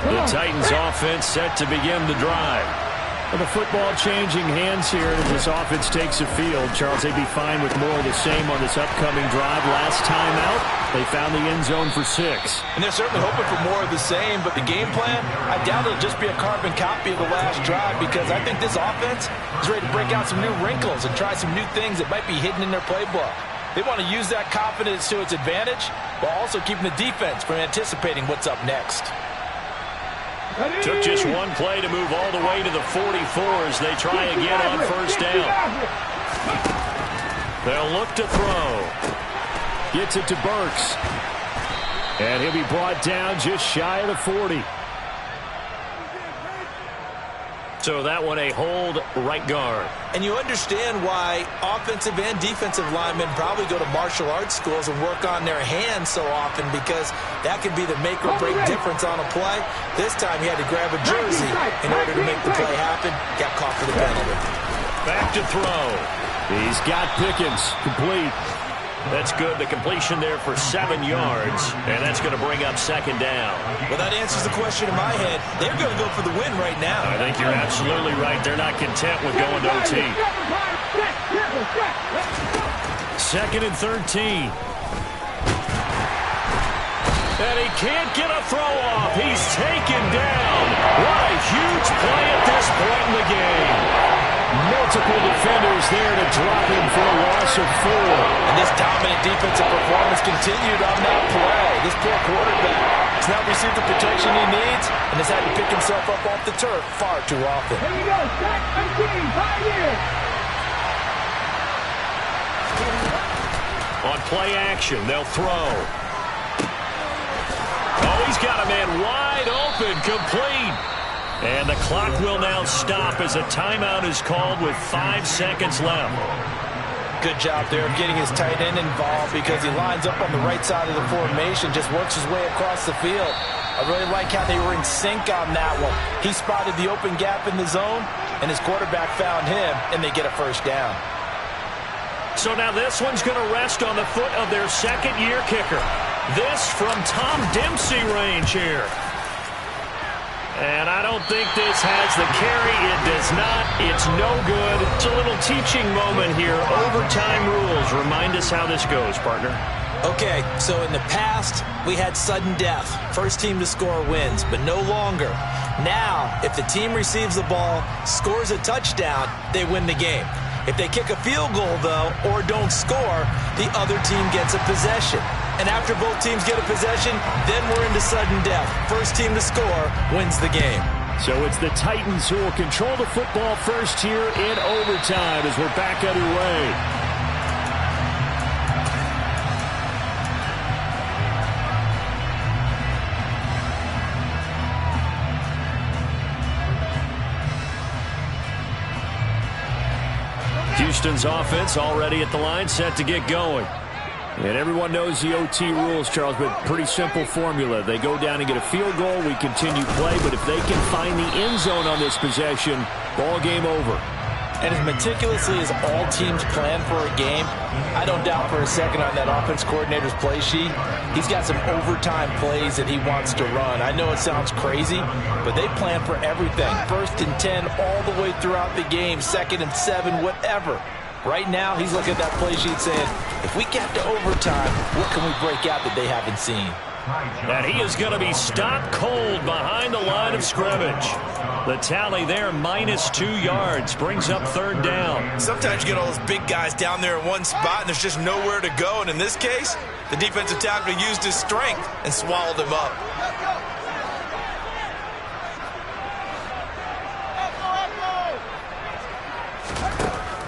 D: The Titans offense set to begin the drive. The football changing hands here as this offense takes the field. Charles, they'd be fine with more of the same on this upcoming drive. Last time out, they found the end zone for 6.
F: And they're certainly hoping for more of the same, but the game plan, I doubt it'll just be a carbon copy of the last drive because I think this offense is ready to break out some new wrinkles and try some new things that might be hidden in their playbook. They want to use that confidence to its advantage while also keeping the defense from anticipating what's up next.
D: Took just one play to move all the way to the 44 as they try again on first down. They'll look to throw. Gets it to Burks. And he'll be brought down just shy of the 40. So that one a hold right guard.
H: And you understand why offensive and defensive linemen probably go to martial arts schools and work on their hands so often, because that could be the make or break difference on a play. This time he had to grab a jersey in order to make the play happen. Got caught for the penalty.
D: Back to throw. He's got Pickens. Complete. That's good. The completion there for 7 yards, and that's going to bring up second down.
H: Well, that answers the question in my head. They're going to go for the win right now.
D: I think you're absolutely right. They're not content with going to OT. Second and 13. And he can't get a throw off. He's taken down. What a huge play at this point in the game. Multiple defenders there to drop him for a loss of 4.
H: And this dominant defensive performance continued on that play. This poor quarterback has not received the protection he needs and has had to pick himself up off the turf far too often.
G: Here we go. Sack 18, 5 years.
D: On play action, they'll throw. Oh, he's got a man wide open, complete. And the clock will now stop as a timeout is called with 5 seconds left.
H: Good job there of getting his tight end involved, because he lines up on the right side of the formation, just works his way across the field. I really like how they were in sync on that one. He spotted the open gap in the zone, and his quarterback found him, and they get a first down.
D: So now this one's going to rest on the foot of their second-year kicker. This from Tom Dempsey range here. And I don't think this has the carry. It does not. It's no good. It's a little teaching moment here. Overtime rules. Remind us how this goes, partner.
H: Okay, so in the past, we had sudden death. First team to score wins, but no longer. Now, if the team receives the ball, scores a touchdown, they win the game. If they kick a field goal, though, or don't score, the other team gets a possession. And after both teams get a possession, then we're into sudden death. First team to score wins the game.
D: So it's the Titans who will control the football first here in overtime as we're back underway. Houston's offense already at the line, set to get going. And everyone knows the OT rules, Charles, but pretty simple formula. They go down and get a field goal, we continue play, but if they can find the end zone on this possession, ball game over.
H: And as meticulously as all teams plan for a game, I don't doubt for a second on that offense coordinator's play sheet, he's got some overtime plays that he wants to run. I know it sounds crazy, but they plan for everything. 1st and 10 all the way throughout the game, 2nd and 7, whatever. Right now, he's looking at that play sheet saying, if we get to overtime, what can we break out that they haven't seen?
D: And he is going to be stopped cold behind the line of scrimmage. The tally there, -2 yards, brings up 3rd down.
H: Sometimes you get all those big guys down there in one spot, and there's just nowhere to go. And in this case, the defensive tackle used his strength and swallowed him up.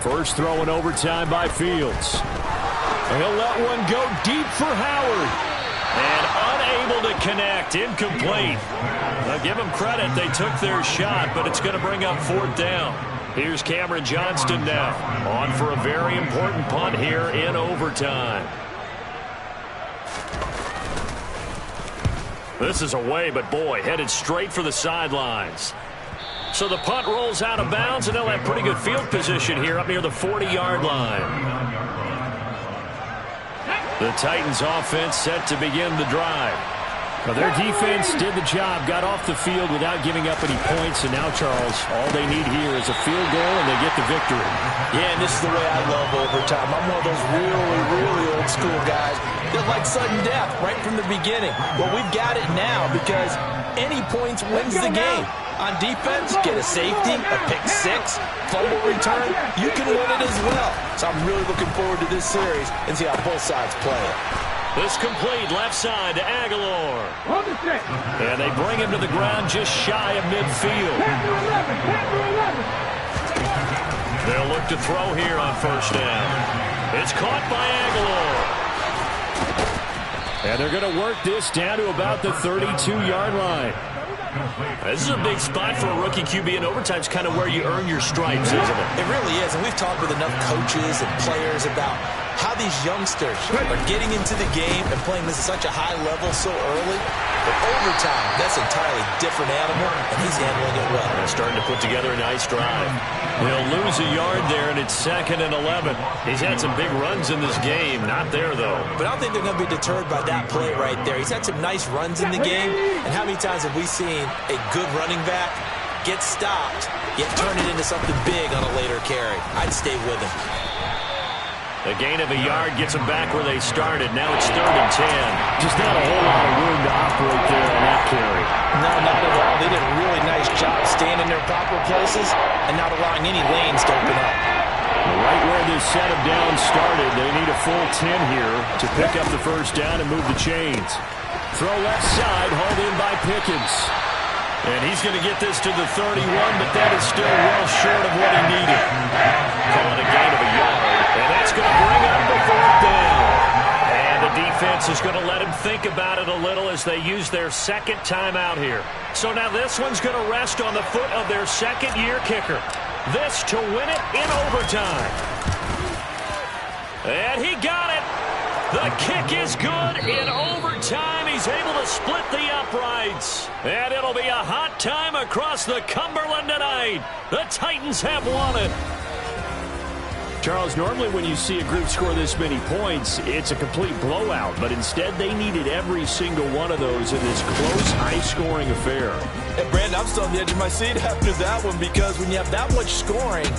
D: First throw in overtime by Fields. He'll let one go deep for Howard. And unable to connect. Incomplete. Now give them credit. They took their shot, but it's going to bring up 4th down. Here's Cameron Johnston now. On for a very important punt here in overtime. This is away, but boy, headed straight for the sidelines. So the punt rolls out of bounds, and they'll have pretty good field position here up near the 40-yard line. The Titans offense set to begin the drive. Well, their defense did the job, got off the field without giving up any points, and now, Charles, all they need here is a field goal, and they get the victory.
H: Yeah, and this is the way I love overtime. I'm one of those really old school guys that like sudden death right from the beginning. Well, we've got it now because any points wins the game. On defense, get a safety, a pick 6, fumble return, you can win it as well. So I'm really looking forward to this series and see how both sides play it.
D: This complete left side to Aguilar.
G: On the set.
D: And they bring him to the ground just shy of midfield.
G: 10 to 11. 10 to 11.
D: They'll look to throw here on first down. It's caught by Aguilar. And they're going to work this down to about the 32-yard line. This is a big spot for a rookie QB, and overtime's kind of where you earn your stripes, isn't it?
F: It really is, and we've talked with enough coaches and players about how these youngsters are getting into the game and playing this at such a high level so early. But overtime, that's an entirely different animal, and he's handling it well.
D: They're starting to put together a nice drive. They'll lose a yard there, and it's 2nd and 11. He's had some big runs in this game. Not there, though.
F: But I don't think they're going to be deterred by that play right there. He's had some nice runs in the game, and how many times have we seen a good running back get stopped, yet turn it into something big on a later carry? I'd stay with him.
D: A gain of a yard gets them back where they started. Now it's 3rd and 10.
E: Just not a whole lot of room to operate there on that carry.
F: No, not at all. They did a really nice job staying in their proper places and not allowing any lanes to open up.
E: Right where this set of downs started, they need a full 10 here to pick up the first down and move the chains. Throw left side, hauled in by Pickens.
D: And he's going to get this to the 31, but that is still well short of what he needed. Calling a gain of a yard, and that's going to bring up the 4th down. And the defense is going to let him think about it a little as they use their second timeout here. So now this one's going to rest on the foot of their second-year kicker. This to win it in overtime. And he got it. The kick is good in overtime. He's able to split the uprights. And it'll be a hot time across the Cumberland tonight. The Titans have won it.
E: Charles, normally when you see a group score this many points, it's a complete blowout. But instead, they needed every single one of those in this close, high-scoring affair.
F: And Brandon, I'm still on the edge of my seat after that one, because when you have that much scoring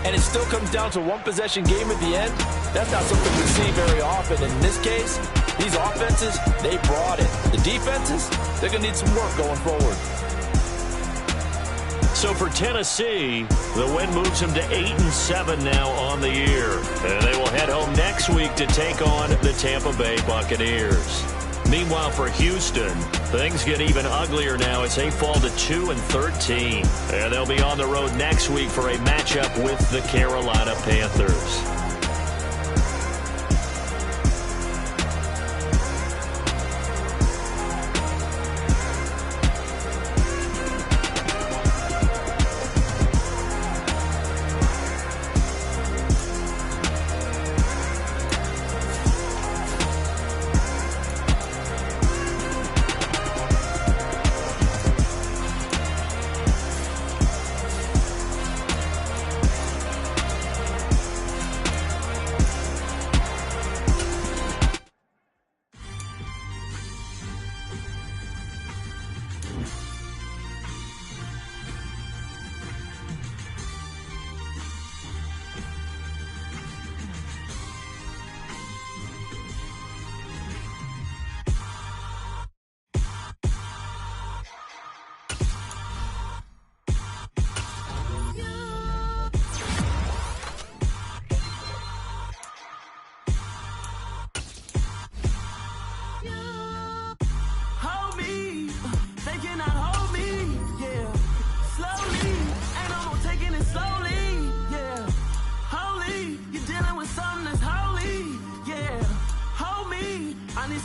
F: and it still comes down to one possession game at the end, that's not something we see very often. In this case, these offenses, they brought it. The defenses, they're going to need some work going forward.
D: So for Tennessee, the win moves them to 8-7 now on the year. And they will head home next week to take on the Tampa Bay Buccaneers. Meanwhile, for Houston, things get even uglier now as they fall to 2-13. And they'll be on the road next week for a matchup with the Carolina Panthers.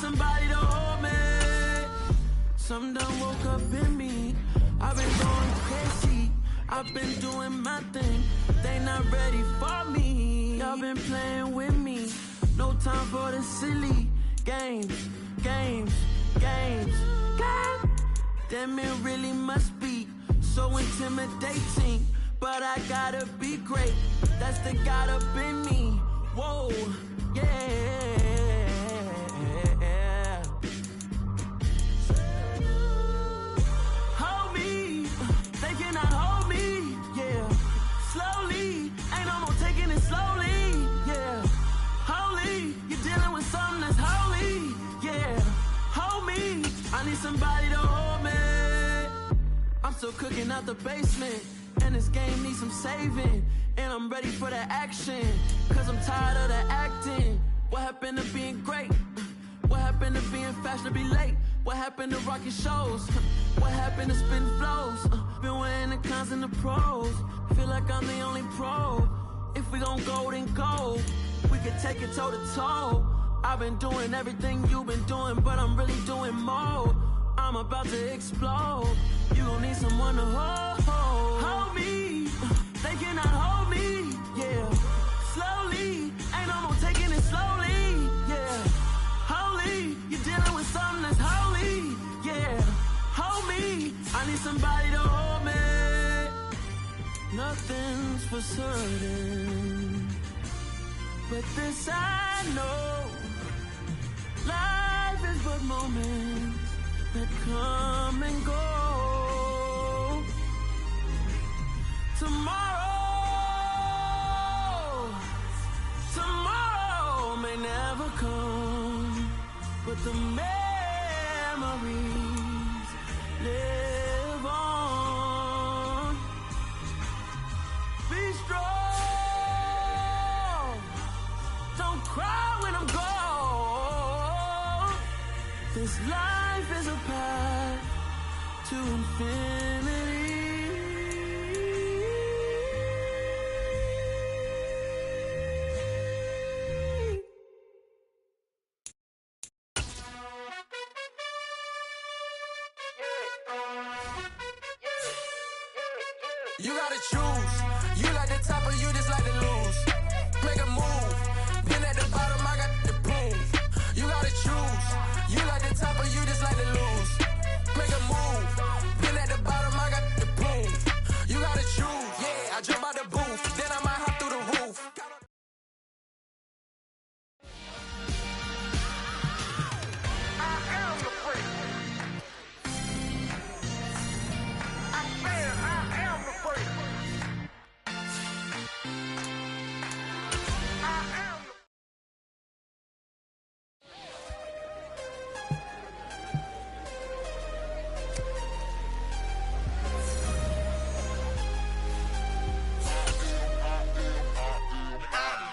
J: Somebody to hold me. Something done woke up in me. I've been going crazy. I've been doing my thing. They not ready for me. Y'all been playing with me. No time for the silly games. God damn, it really must be so intimidating. But I gotta be great. That's the God up in me. Whoa, yeah. Hold me. They cannot hold me. Yeah. Slowly. Ain't no more taking it slowly. Yeah. Holy. You're dealing with something that's holy. Yeah. Hold me. I need somebody to hold me. I'm still cooking out the basement. And this game needs some saving. And I'm ready for the action. Cause I'm tired of the acting. What happened to being great? What happened to being fashionably late? What happened to rocking shows? What happened to spitting flows? Been wearing the cons and the pros. Feel like I'm the only pro. If we gon' go, then go. We can take it toe to toe. I've been doing everything you've been doing, but I'm really doing more. I'm about to explode. You gon' need someone to hold me. They cannot hold me, yeah. Slowly, ain't no more taking it slowly, yeah. Holy, you're dealing with something that's holy, yeah. Hold me, I need somebody to hold me. Nothing's for certain, but this I know. Life is but moments that come and go. Tomorrow may never come, but the memories live on. Be strong, don't cry when I'm gone. This life is a path to infinity.
K: You gotta choose. You like the top or you just like to lose. Make a move. Been at the bottom, I got the proof. You gotta choose. You like the top or you just like to lose. Make a move. Been at the bottom, I got the proof. You gotta choose. Yeah, I jump out the booth. Then I might hop through the roof.
L: I am the freak. I said I am the freak. I am the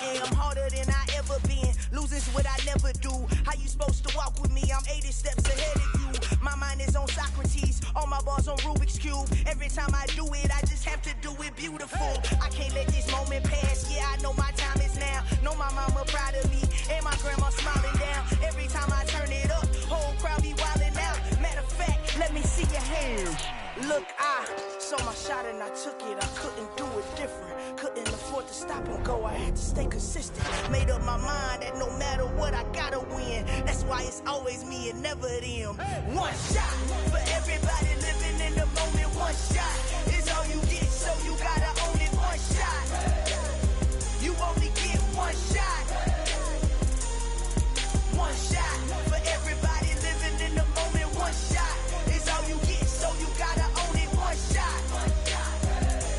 B: I am harder than I ever been. Losing's what I never do. How you supposed to walk with me? I'm 80 steps ahead of you. My mind is on Socrates. All my bars on Rubik's Cube. Every time I do it, I just have to do it beautiful. I can't let this moment pass. Yeah, I know my time is now. Know my mama proud of me. And my grandma smiling down. Every time I turn it up, whole crowd be wildin' out. Matter of fact, let me see your hands. Look, I saw my shot and I took it. I couldn't do it different. Couldn't afford to stop and go. I had to stay consistent. Made up my mind that no matter what, I gotta win. That's why it's always me and never them. One shot for everybody living in the moment. One shot is all you get, so you gotta own it. One shot. You only get one shot. One shot for everybody living in the moment. One shot is all you get, so you gotta own it. One shot.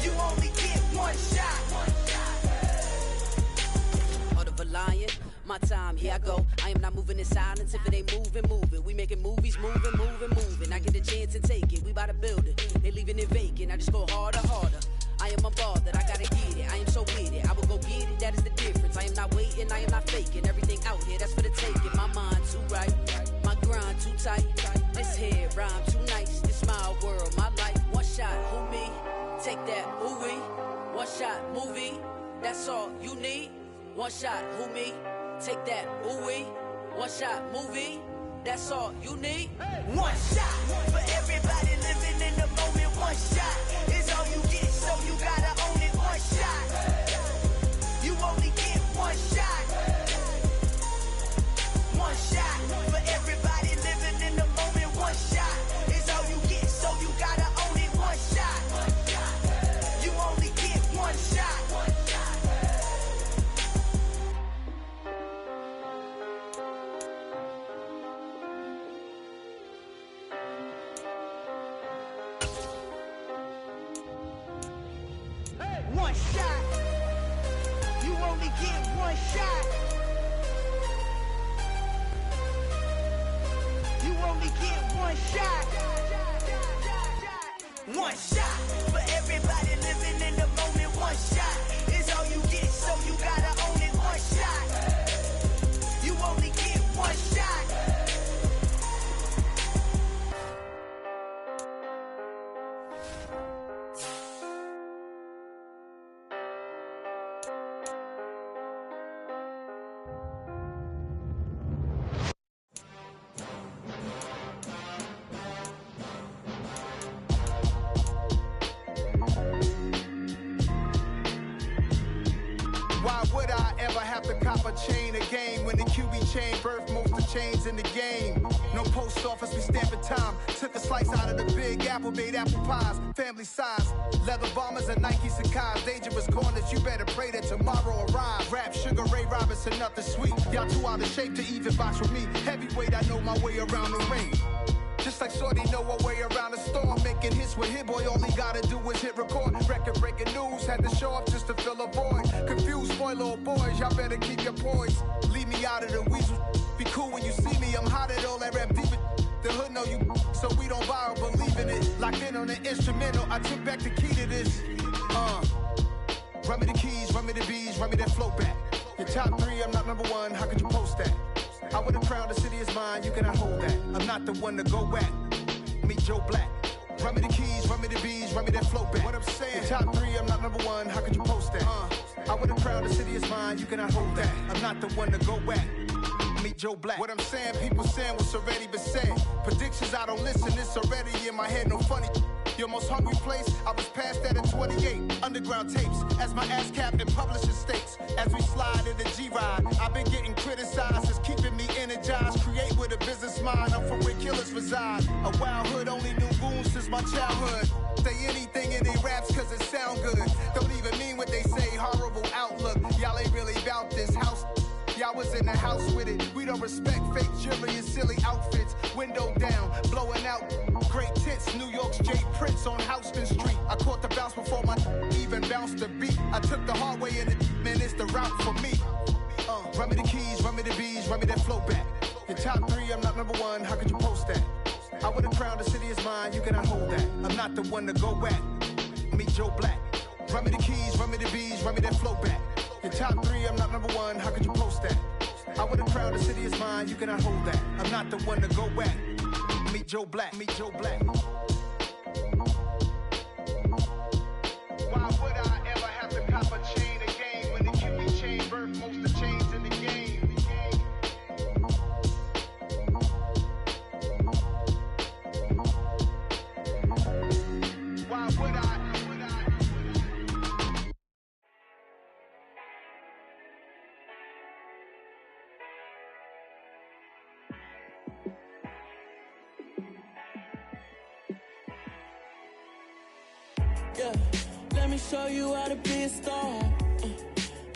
B: You only get one shot.
C: Heart of a lion, my time, here I go. I am not moving in silence. If it ain't moving, move it. We making movies, moving. I get a chance and take it. We bout to build it. They leaving it vacant. I just go harder. I am a ball that I gotta get it. I am so with it. I will go get it. That is the difference. I am not waiting. I am not faking. Everything out here, that's for the taking. My mind too right. My grind too tight. This head rhyme too nice. This my world, my life. One shot, who me? Take that, who we? One shot, movie. That's all you need. One shot, who me? Take that, who we? One shot, movie. That's all you need.
B: One shot for everybody living in the moment. One shot is all you get, so you gotta own it. One shot. You only get one shot. One shot for everybody living in the moment. One shot is all you get, so you gotta own it. One shot. You only get one shot. One shot. You only get one shot. You only get one shot. One shot for everybody living in the moment. One shot is all you get, so you gotta own it. One shot. You only get one shot.
A: cop a chain of game. When the QB chain birthed most of the chains in the game. No post office, we stamping time. Took a slice out of the big apple, made apple pies. Family size, leather bombers and Nike Sacai's. Dangerous corners, you better pray that tomorrow arrives. Rap, Sugar Ray Robinson, nothing sweet. Y'all too out of shape to even box with me. Heavyweight, I know my way around the ring. Just like Shorty know her way around the storm. Making hits with Hit Boy, all he gotta do is hit record. Record breaking news, had to show up just to fill a void. Confused boy, little boys, y'all better keep your poise. Leave me out of the weasel. Be cool when you see me, I'm hot at all that rap deep. The hood know you, so we don't borrow, believe in it. Locked in on the instrumental, I took back the key to this. Run me the keys, run me the bees, run me that flow back. Your top 3, I'm not number 1, how could you post that? I would have crowned the city is mine, you cannot hold that. I'm not the one to go at. Meet Joe Black. Run me the keys, run me the bees, run me that flow back. What I'm saying, your top 3, I'm not number 1, how could you post that? I would have crowned the city is mine, you cannot hold that. I'm not the one to go at. Meet Joe Black. What I'm saying, people saying what's already been said. Predictions, I don't listen, it's already in my head, no funny. Your most hungry place, I was past that at 28. Underground tapes, as my ass cap in publishing states. As we slide in the G-Ride, I've been getting criticized, it's keeping me energized. Create with a business mind, I'm from where killers reside. A wild hood, only knew goons since my childhood. Say anything in they raps cause it sound good. Don't even mean what they say, horrible outlook. Y'all ain't really about this house. Y'all was in the house with it. We don't respect fake jewelry and silly outfits. Window down, blowing out great tits. New York's J. Prince on Houston Street. I caught the bounce before my even bounced the beat. I took the hard way in it, man, it's the route for me. Run me the keys, run me the bees, run me that flow back. Your top 3, I'm not number 1, how could you post that? I would have crowned the city is mine, you cannot hold that. I'm not the one to go at. Meet Joe Black. Run me the keys, run me the bees, run me that flow back. Your top 3, I'm not number 1, how could you post that? I would have crowned the city is mine, you cannot hold that. I'm not the one to go at. Meet Joe Black, meet Joe Black. Why would I ever have to cop a chain of game when the QB chain birthed most of the chains in the game? Why would I?
J: Yeah, let me show you how to be a star.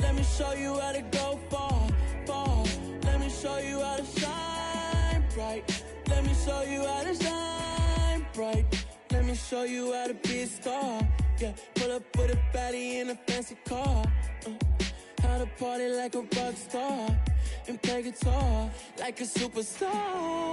J: Let me show you how to go far, far. Let me show you how to shine bright. Let me show you how to shine bright. Let me show you how to be a star. Yeah, pull up with a baddie in a fancy car. How to party like a rock star and play guitar like a superstar.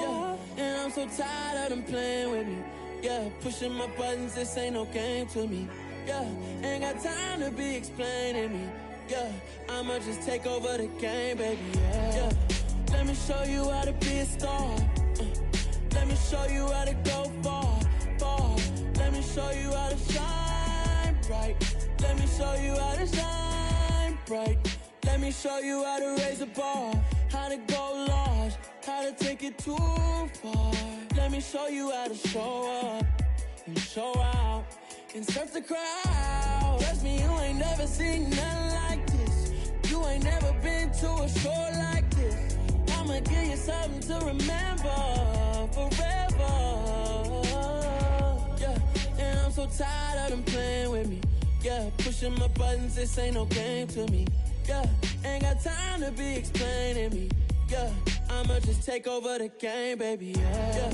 J: Yeah, and I'm so tired of them playing with me. Yeah, pushing my buttons, this ain't no game to me. Yeah, ain't got time to be explaining me. Yeah, I'ma just take over the game, baby. Yeah, let me show you how to be a star. Let me show you how to go far, far. Let me show you how to shine bright. Let me show you how to shine bright. Let me show you how to raise a bar, how to go large, how to take it too far. Let me show you how to show up and show out and surf the crowd. Trust me, you ain't never seen nothing like this. You ain't never been to a show like this. I'ma give you something to remember forever. Yeah, and I'm so tired of them playing with me. Yeah, pushing my buttons, this ain't no game to me. Yeah, ain't got time to be explaining me. Yeah, I'ma just take over the game, baby. Yeah,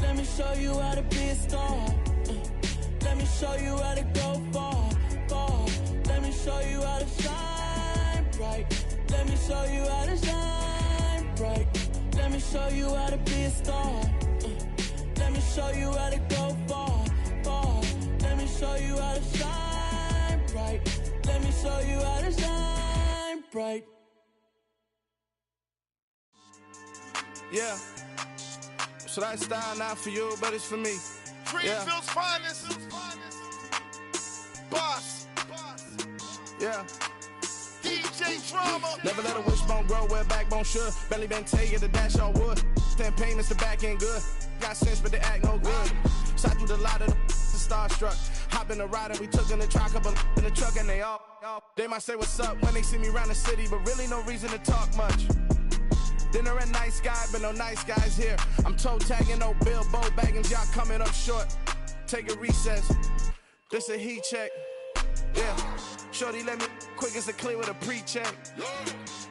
J: let me show you how to be a star. Let me show you how to go far, far. Let me show you how to shine bright. Let me show you how to shine bright. Let me show you how to be a star. Let me show you how to go far, far. Let me show you how to shine bright. Let me show you how to shine bright.
M: Yeah. So that style not for you, but it's for me.
A: Greenfield's finest. Boss.
M: Yeah.
A: DJ Drama.
M: Never let a wishbone grow where a backbone should. Belly been tell you the dash on wood. Then payments the back end good. Got sense, but they act no good. Shot through the lot of the starstruck. Hop in the ride and we took in the truck, in the truck, and they might say what's up when they see me around the city, but really no reason to talk much. Dinner at Nice Guy, but no nice guys here. I'm toe tagging, no Bilbo bagging, y'all coming up short. Take a recess. This a heat check. Yeah. Shorty let me quick as a clear with a pre-check.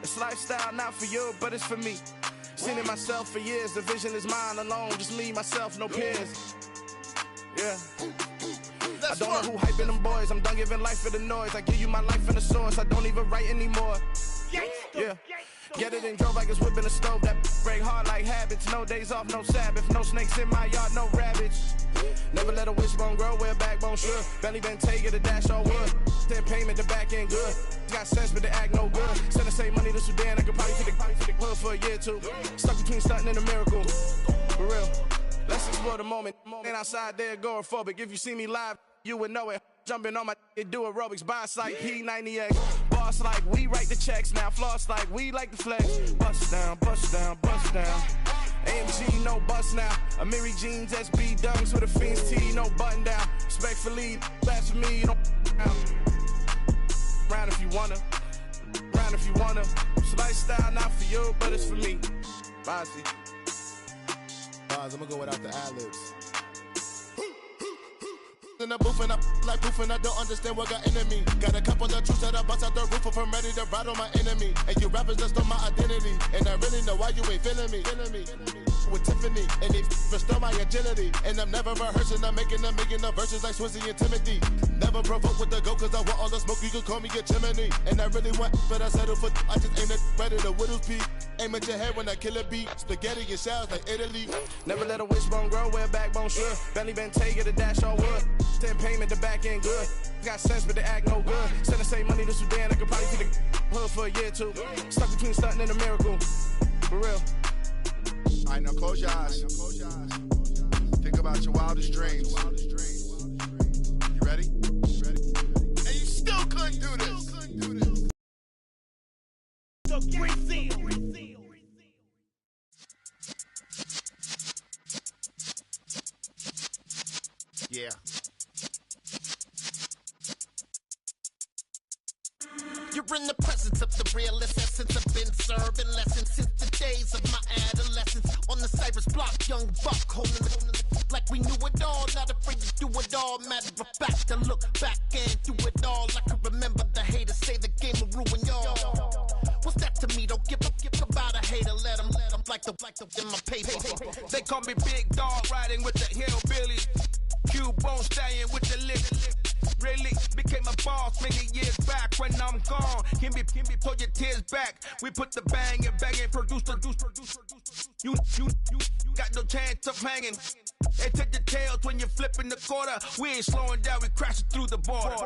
M: It's lifestyle, not for you, but it's for me. Seen it myself for years. The vision is mine alone. Just me, myself, no peers. Yeah. I don't know who hyping them boys. I'm done giving life for the noise. I give you my life in the source. I don't even write anymore. Yeah. Get it and drove like it's whipping a stove. That break hard like habits. No days off, no Sabbath. No snakes in my yard, no rabbits. Never let a wishbone grow where a backbone should. Belly been take it, a dash all wood. Then payment, the back end good. Got sense, but they act no good. Send the same money to Sudan. I could probably take the hood for a year or two. Stuck between stunting and a miracle. For real. Let's explore the moment. Ain't outside there agoraphobic. If you see me live, you would know it. Jumping on my do aerobics, boss like P90X. Boss like we write the checks now. Floss like we like the flex. Bust down, bust down, bust down. AMG, no bust now. Amiri jeans, SB dunks with a Fiends T, no button down. Respectfully, that's for me, you don't round if you wanna. Round if you wanna. It's lifestyle, not for you, but it's for me. Bossy.
N: I'm gonna go without the ad-libs. In the booth and I like proof and I don't understand what got into me. Got a couple of truths that I bust out the roof of, I'm ready to ride on my enemy. And you rappers just on my identity, and I really know why you ain't feeling me. With Tiffany, and they restore my agility. And I'm never rehearsing, I'm making the verses like Swizzy and Timothy. Never provoke with the go, cause I want all the smoke, you can call me a chimney. And I really want, but I settle for, I just aim it ready to Whittles Peak. Aim at your head when I kill a beat. Spaghetti and shells like Italy.
M: Never let a wishbone grow where a backbone should. Belly been take it, a dash all wood. Then payment, the back end good. Got sense, but they act no good. Send the same money to Sudan, I could probably take the hood for a year or two. Stuck between stunting and a miracle. For real.
N: Alright, now close your eyes. Think about your wildest dreams. You ready? And you still couldn't do this.
J: The Great Seal.
N: Yeah.
O: You're in the presence of the realest essence. I've been serving lessons since the days of my adolescence. On the Cypress block, young buck holding the like we knew it all. Not afraid to do it all. Matter of fact, to look back and do it all. I can remember the haters say the game will ruin y'all. What's that to me? Don't give about a hater. Let them like the in my paper.
P: They call me Big Dog, riding with the hillbillies. Q-Bone stallion with the lick. Really became a boss many years back. When I'm gone, can be pull your tears back. We put the bang and produce. You got no chance of hanging. They take your tails when you're flipping the quarter. We ain't slowing down, we crashing through the border.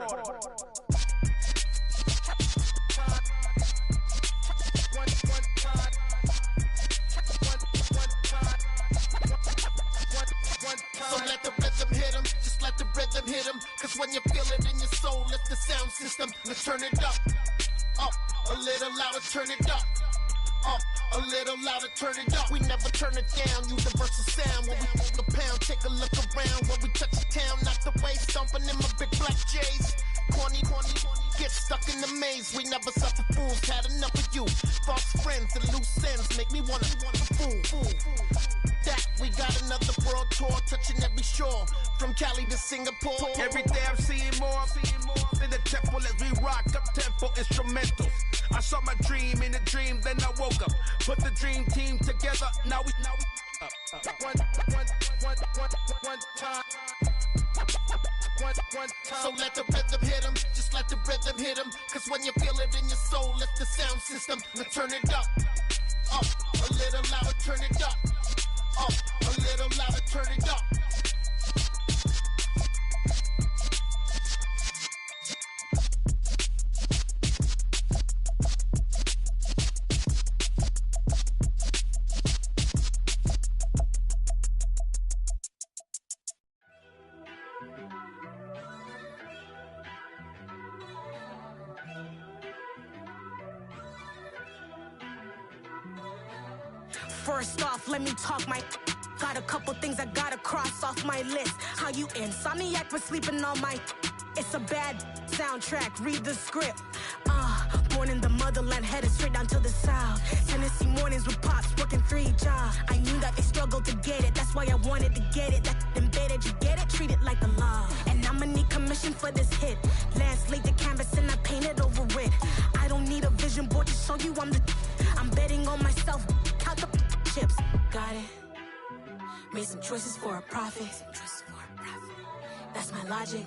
O: So let the rhythm hit him, just let the rhythm hit him. Cause when you feel it in your soul, lift the sound system. Let's turn it up, a little louder, turn it up. A little louder, turn it up. We never turn it down, universal sound. When we hold the pound, take a look around. When we touch the town, knock the way, stomping in my big black J's. Corny, get stuck in the maze. We never suffer fools, had enough of you. False friends and loose ends make me wanna fool. That we got another world tour, touching every shore, from Cali to Singapore.
P: Every day I'm seeing more in the temple as we rock up tempo instrumentals. I saw my dream in a dream, then I woke up. Put the dream team together, now we
M: One time.
O: So let the rhythm hit him, just let the rhythm hit him. Cause when you feel it in your soul, lift the sound system. Now turn it up, a little louder, turn it up, a little louder, turn it up.
Q: First off, let me talk my Got a couple things I gotta cross off my list. How you insomniac for sleeping on my... It's a bad soundtrack, read the script. Born in the motherland, headed straight down to the south. Tennessee mornings with pops, working 3 jobs. I knew that they struggled to get it, that's why I wanted to get it. That embedded, you get it, treat it like a law. And I'ma need commission for this hit. Last laid the canvas and I painted over it. I don't need a vision board to show you I'm betting on myself, count the chips. Got it. Made some choices for a profit. That's my logic.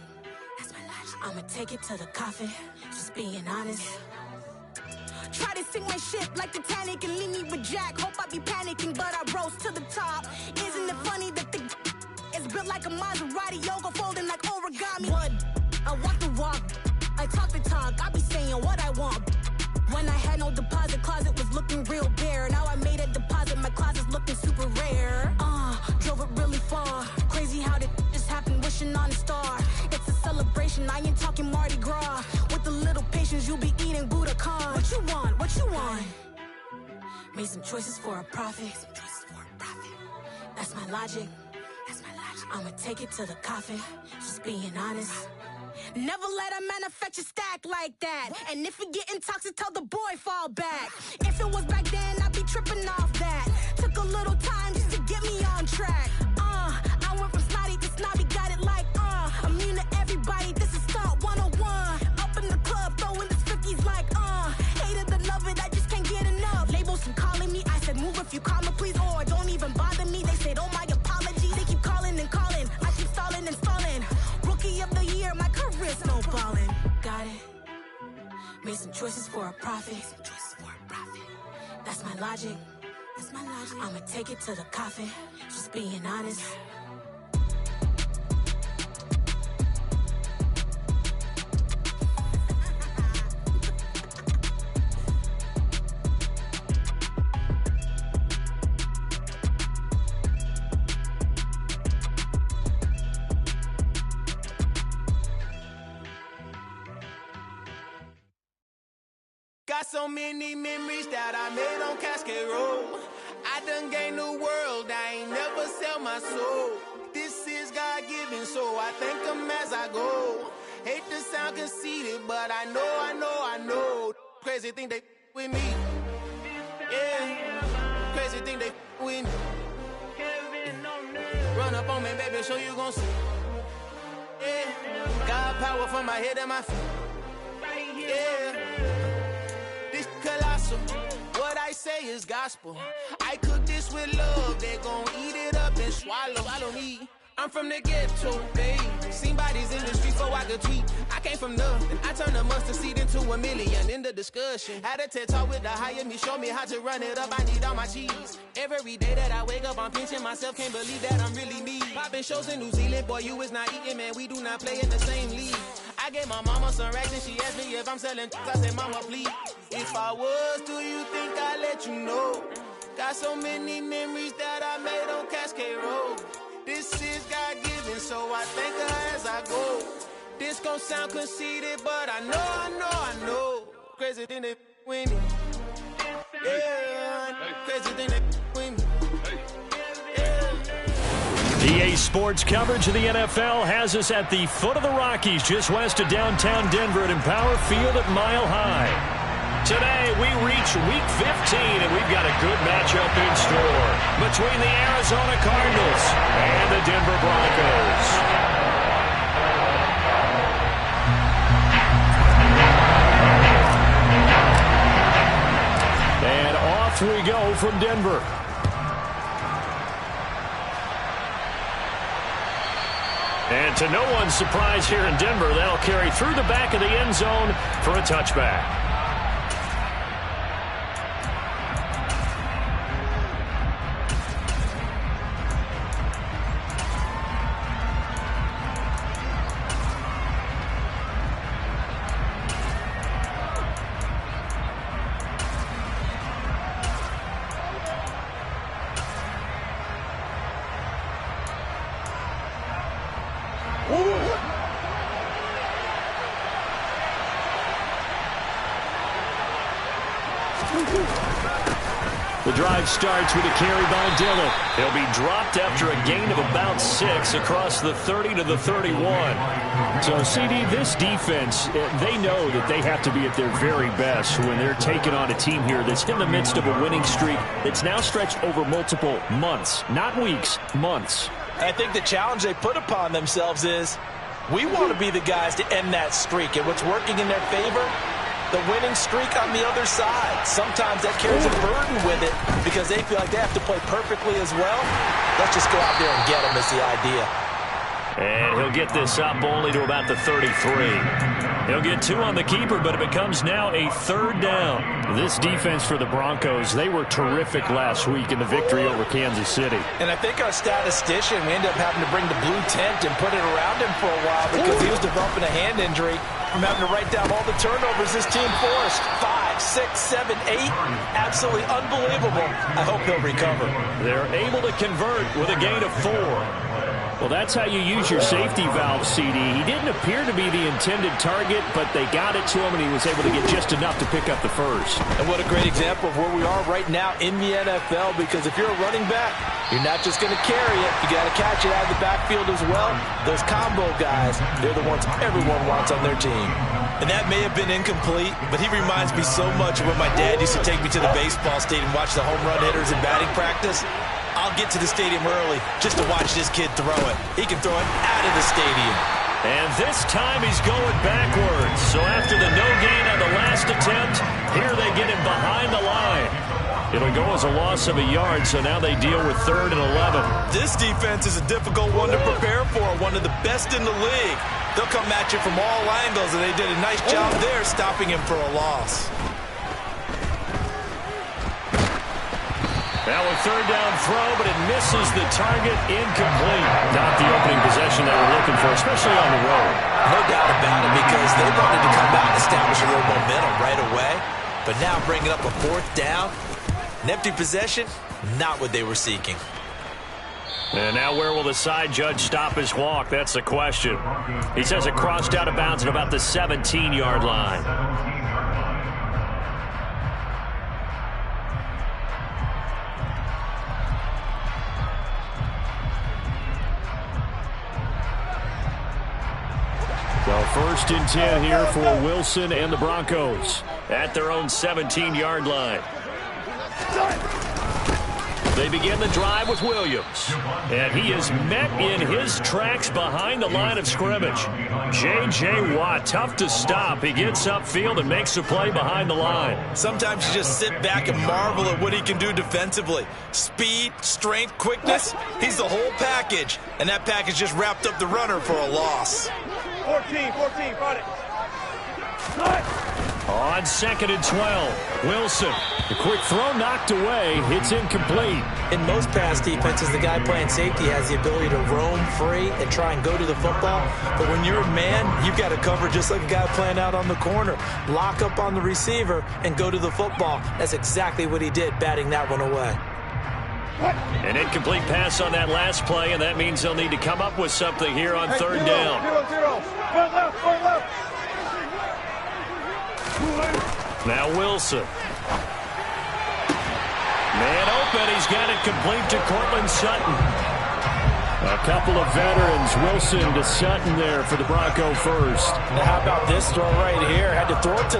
Q: I'ma take it to the coffin, just being honest. Try to sink my ship like Titanic and leave me with Jack. Hope I be panicking, but I rose to the top. Isn't it funny that the is built like a Maserati, yoga folding like origami? What? I walk the walk, I talk the talk, I be saying what I want. When I had no deposit, closet was looking real bare. Now I made a deposit, my closet's looking super rare. Drove it really far. Crazy how did just happen, wishing on a star. It's a celebration, I ain't talking Mardi Gras. With a little patience, you'll be eating Budokan. What you want? What you want? Made some choices for a profit. That's my logic. I'ma take it to the coffin, just being honest. Never let a manufacture stack like that. And if it getting toxic, tell the boy fall back. If it was back then, I'd be tripping off that. Took a little time just to get me on track. I went from snotty to snobby, got it like immune to everybody, this is stunt 101. Up in the club, throwing the cookies like hate it or love it, I just can't get enough. Labels keep calling me, I said move if you call me please, or don't even bother me. They said oh my apologies, they keep calling and calling. I keep stalling and stalling. Rookie of the year, my career snowballing. Got it. Made some choices for a profit. That's my logic. I'ma take it to the coffin, just being honest.
P: Got so many memories that I made on Cascade Road. I done gained the world, I ain't never sell my soul. This is God-given, so I thank him as I go. Hate to sound conceited, but I know. Crazy thing they with me. Yeah, crazy thing they with me. Run up on me, baby, so you gon' see. Yeah, God power from my head and my feet. Yeah. Colossal, what I say is gospel. I cook this with love, they gon' eat it up and swallow me. I'm from the ghetto, babe. Seen bodies in the streets before I could tweet. I came from nothing, I turned a mustard seed into a million. In the discussion, had a TED talk with the higher me, show me how to run it up, I need all my cheese. Every day that I wake up, I'm pinching myself, can't believe that I'm really me. Popping shows in New Zealand, boy, you is not eating, man, we do not play in the same league. I gave my mama some racks and she asked me if I'm selling. I said, mama, please. If I was, do you think I'd let you know? Got so many memories that I made on Cascade Road. This is God-given, so I thank her as I go. This gon' sound conceited, but I know. Crazy thing they with me. Yeah, crazy thing they with me.
D: EA Sports coverage of the NFL has us at the foot of the Rockies, just west of downtown Denver at Empower Field at Mile High. Today, we reach Week 15, and we've got a good matchup in store between the Arizona Cardinals and the Denver Broncos. And off we go from Denver. And to no one's surprise here in Denver, they'll carry through the back of the end zone for a touchback. The drive starts with a carry by Dillon. He'll be dropped after a gain of about 6 across the 30 to the 31. So, CD, this defense, they know that they have to be at their very best when they're taking on a team here that's in the midst of a winning streak that's now stretched over multiple months, not weeks, months.
F: I think the challenge they put upon themselves is we want to be the guys to end that streak. And what's working in their favor? The winning streak on the other side. Sometimes that carries a burden with it because they feel like they have to play perfectly as well. Let's just go out there and get them is the idea.
D: And he'll get this up only to about the 33. He'll get 2 on the keeper, but it becomes now a 3rd down. This defense for the Broncos, they were terrific last week in the victory over Kansas City.
F: And I think our statistician, we ended up having to bring the blue tent and put it around him for a while because he was developing a hand injury from having to write down all the turnovers this team forced. 5, 6, 7, 8. Absolutely unbelievable. I hope he'll recover.
D: They're able to convert with a gain of 4. Well, that's how you use your safety valve, CD. He didn't appear to be the intended target, but they got it to him, and he was able to get just enough to pick up the first.
F: And what a great example of where we are right now in the NFL, because if you're a running back, you're not just going to carry it. You got to catch it out of the backfield as well. Those combo guys, they're the ones everyone wants on their team.
H: And that may have been incomplete, but he reminds me so much of when my dad used to take me to the baseball stadium and watch the home run hitters in batting practice. I'll get to the stadium early just to watch this kid throw it. He can throw it out of the stadium.
D: And this time he's going backwards. So after the no gain on the last attempt, here they get him behind the line. It'll go as a loss of a yard, so now they deal with 3rd and 11.
H: This defense is a difficult one to prepare for, one of the best in the league. They'll come at you from all angles, and they did a nice job there stopping him for a loss.
D: Now a 3rd down throw, but it misses the target, incomplete. Not the opening possession they were looking for, especially on the road.
H: No doubt about it, because they wanted to come out and establish a little momentum right away. But now bringing up a 4th down, an empty possession, not what they were seeking.
D: And now where will the side judge stop his walk? That's the question. He says it crossed out of bounds at about the 17-yard line. So 1st and 10 here for Wilson and the Broncos at their own 17-yard line. They begin the drive with Williams. And he is met in his tracks behind the line of scrimmage. J.J. Watt, tough to stop. He gets upfield and makes a play behind the line.
H: Sometimes you just sit back and marvel at what he can do defensively. Speed, strength, quickness, he's the whole package. And that package just wrapped up the runner for a loss.
G: 14, got it.
D: On 2nd and 12, Wilson. The quick throw knocked away. It's incomplete.
F: In most pass defenses, the guy playing safety has the ability to roam free and try and go to the football. But when you're a man, you've got to cover just like a guy playing out on the corner. Lock up on the receiver and go to the football. That's exactly what he did, batting that one away.
D: An incomplete pass on that last play, and that means they'll need to come up with something here on 3rd down.
G: 0-0. Front left.
D: Now Wilson. Man open. He's got it complete to Cortland Sutton. A couple of veterans. Wilson to Sutton there for the Bronco first.
F: Now how about this throw right here? Had to throw it to